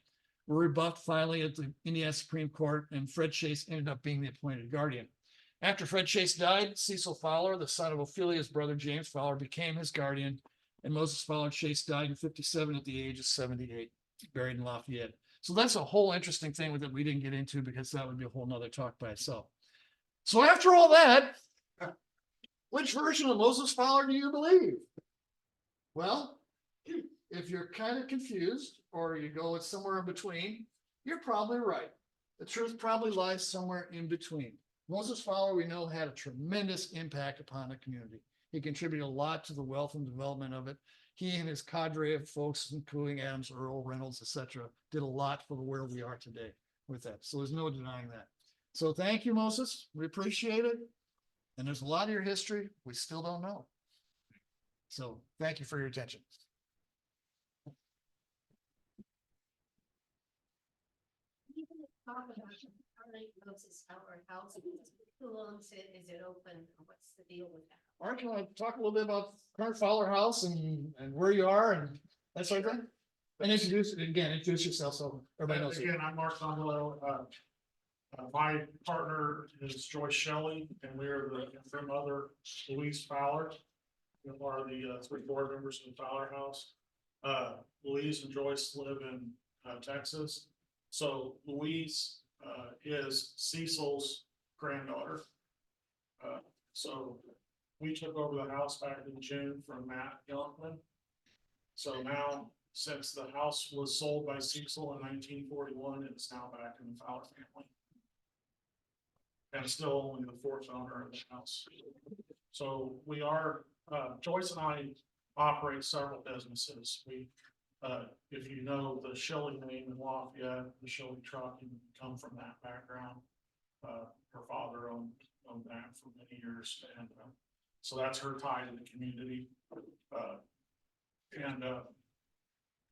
were rebuffed finally at the Indiana Supreme Court, and Fred Chase ended up being the appointed guardian. After Fred Chase died, Cecil Fowler, the son of Ophelia's brother James Fowler, became his guardian, and Moses Fowler Chase died in 57 at the age of 78, buried in Lafayette. So that's a whole interesting thing that we didn't get into, because that would be a whole nother talk by itself. So after all that, which version of Moses Fowler do you believe? Well, if you're kind of confused, or you go with somewhere in between, you're probably right. The truth probably lies somewhere in between. Moses Fowler, we know, had a tremendous impact upon the community. He contributed a lot to the wealth and development of it. He and his cadre of folks, including Adams Earl, Reynolds, etc., did a lot for where we are today with that. So there's no denying that. So thank you, Moses. We appreciate it. And there's a lot of your history we still don't know. So thank you for your attention. Moses Fowler House, who owns it? Is it open? What's the deal with that? Mark, you want to talk a little bit about current Fowler House and where you are and that sort of thing? And introduce yourself so everybody knows. Again, I'm Mark Sondolo. My partner is Joyce Shelley, and we're the mother, Louise Fowler. We are the 3 board members of the Fowler House. Louise and Joyce live in Texas. So Louise is Cecil's granddaughter. So we took over the house back in June from Matt Youngman. So now, since the house was sold by Cecil in 1941, it's now back in the Fowler family. And still only the 4th owner of the house. So we are, Joyce and I operate several businesses. We, if you know the Shelley name in Lafayette, the Shelley Trucking come from that background. Her father owned that for many years, and so that's her tie to the community.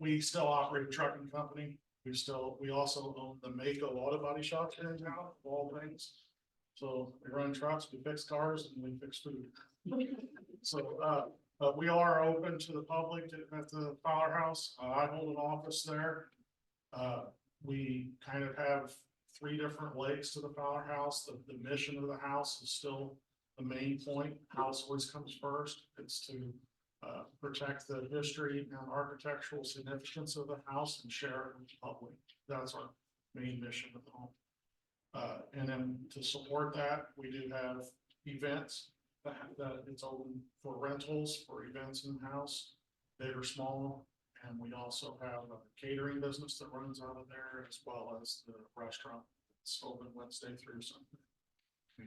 We still operate a trucking company. We also own the Mako Auto Body Shop here in town, of all things. So we run trucks, we fix cars, and we fix food. So we are open to the public at the Fowler House. I hold an office there. We kind of have three different legs to the Fowler House. The mission of the house is still the main point. House always comes first. It's to protect the history and architectural significance of the house and share it with the public. That's our main mission of the home. And then to support that, we do have events that it's open for rentals, for events in the house, big or small. And we also have a catering business that runs out of there, as well as the restaurant. It's open Wednesday through Sunday.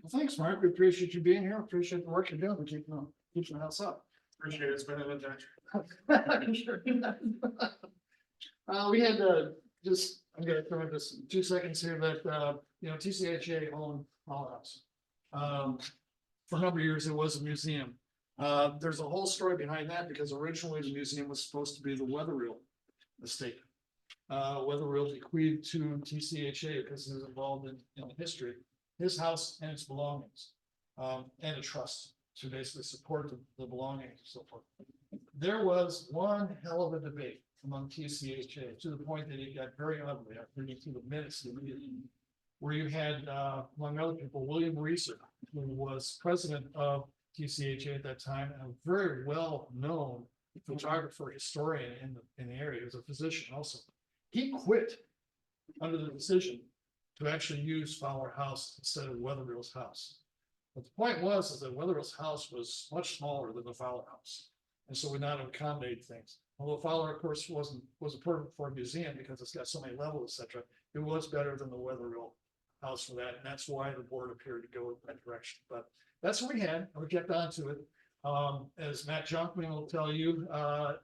Well, thanks, Mark. We appreciate you being here. Appreciate the work you're doing. Keeping the house up. Appreciate it. It's been an adventure. We had just, I'm gonna throw in just 2 seconds here that, TCHA owned Fowler House. For a number of years, it was a museum. There's a whole story behind that because originally the museum was supposed to be the Wetherill estate. Wetherill bequeathed to TCHA because he was involved in the history, his house and its belongings, and a trust to basically support the belongings and so forth. There was one hell of a debate among TCHA to the point that it got very ugly. I'm reading through the minutes immediately, where you had, among other people, William Reeser, who was president of TCHA at that time, and a very well-known photographer, historian in the area. He was a physician also. He quit under the decision to actually use Fowler House instead of Wetherill's house. But the point was is that Wetherill's house was much smaller than the Fowler House, and so would not have accommodated things. Although Fowler, of course, was a perfect for a museum because it's got so many levels, etc. It was better than the Wetherill house for that, and that's why the board appeared to go in that direction. But that's what we had, and we kept on to it. As Matt Junkman will tell you,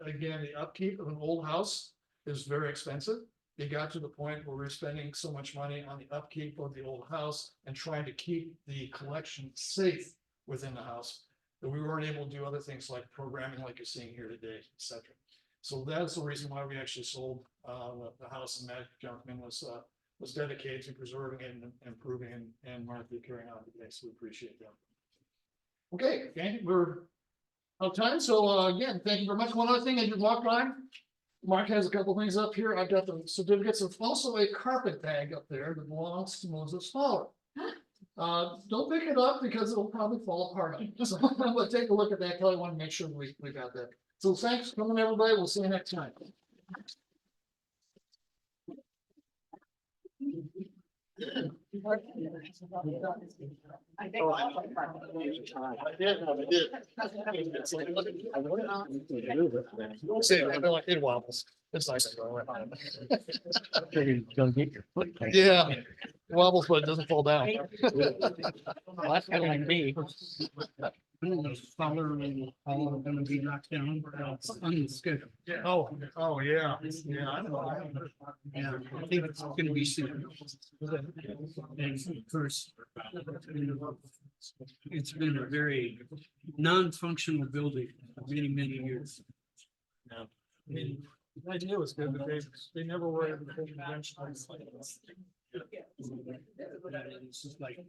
again, the upkeep of an old house is very expensive. It got to the point where we're spending so much money on the upkeep of the old house and trying to keep the collection safe within the house, that we weren't able to do other things like programming like you're seeing here today, etc. So that's the reason why we actually sold the house, and Matt Junkman was dedicated to preserving it and improving and Martha carrying on today. So we appreciate that. Okay, we're out of time. So again, thank you very much. One other thing, as you walk by, Mark has a couple things up here. I've got the certificates of also a carpet bag up there that belongs to Moses Fowler. Don't pick it up because it'll probably fall apart. So but take a look at that. Kelly, want to make sure we got that. So thanks for coming, everybody. We'll see you next time. I think. I did. See, it wobbles. It's nice. Gonna get your foot. Yeah, it wobbles, but it doesn't fall down. That's kind of like me. Fowler Hall are gonna be knocked down on the schedule. Oh, yeah. Yeah, I know. Yeah, I think it's gonna be soon. And of course, it's been a very non-functional building for many, many years. I mean, the idea was good, but they never were able to take advantage of It's just like,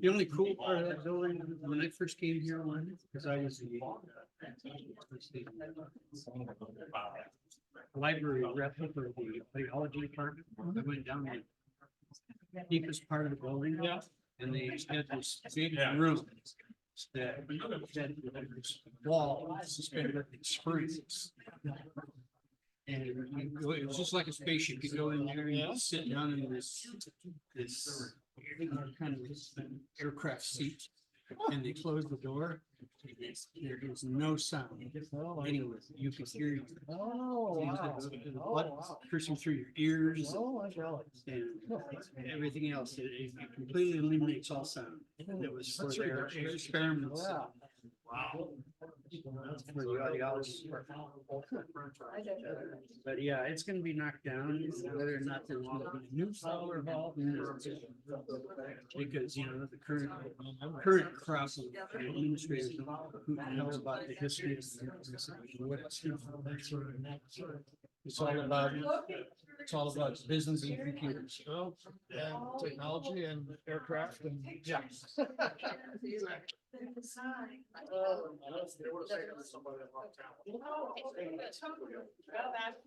the only cool part of that building, when I first came here, because I was the library rep for the biology department, I went down the deepest part of the building. Yeah. And they had this big room that had this wall suspended at the springs. And you go, it was just like a spaceship. You go in there and you sit down in this kind of aircraft seat, and they close the door. There is no sound anywhere. You can hear the blood coursing through your ears and everything else. It completely eliminates all sound. It was for their experiments. Wow. For the audiology. But yeah, it's gonna be knocked down, whether or not there's gonna be a new Fowler Hall. Because, the current crop of administrators who knows about the history of what it's. It's all about It's all about business and computers. Well, and technology and aircraft and, yeah. Oh, they would have taken somebody that walked out. Well, that's,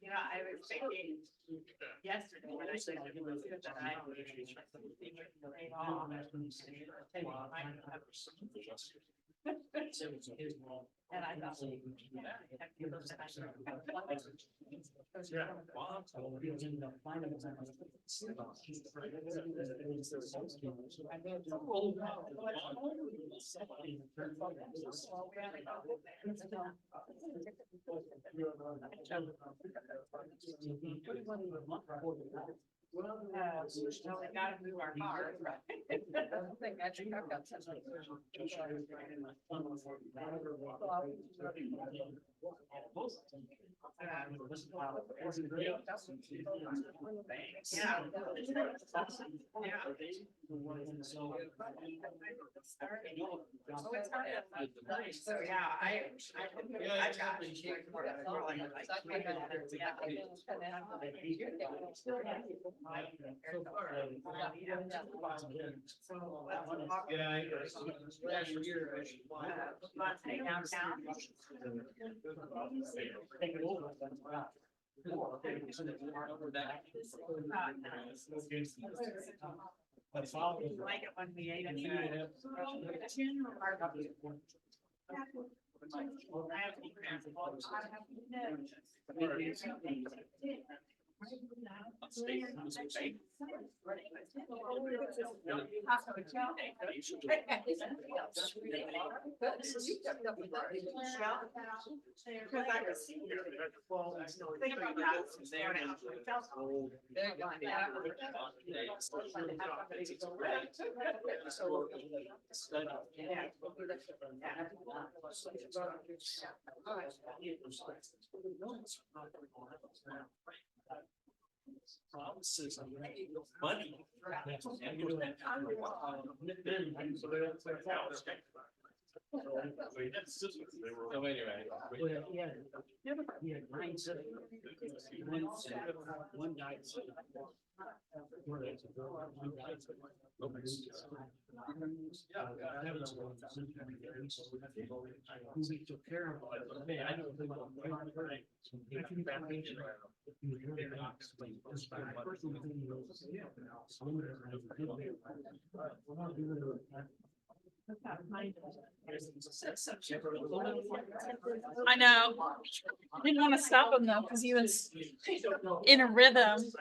you know, I was thinking yesterday when I said that I. And I thought. So we gotta move our car. I don't think I should have got something. Yeah. So, yeah, I got. But Fowler. Like it when we ate it. Promises of money. So anyway. One night. Who took care of it. Man, I don't think. I know. Didn't want to stop him though, because he was in a rhythm.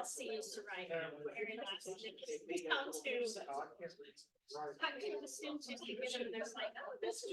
Seems to write very last. Down to. I could assume to take it and there's like, oh, this is.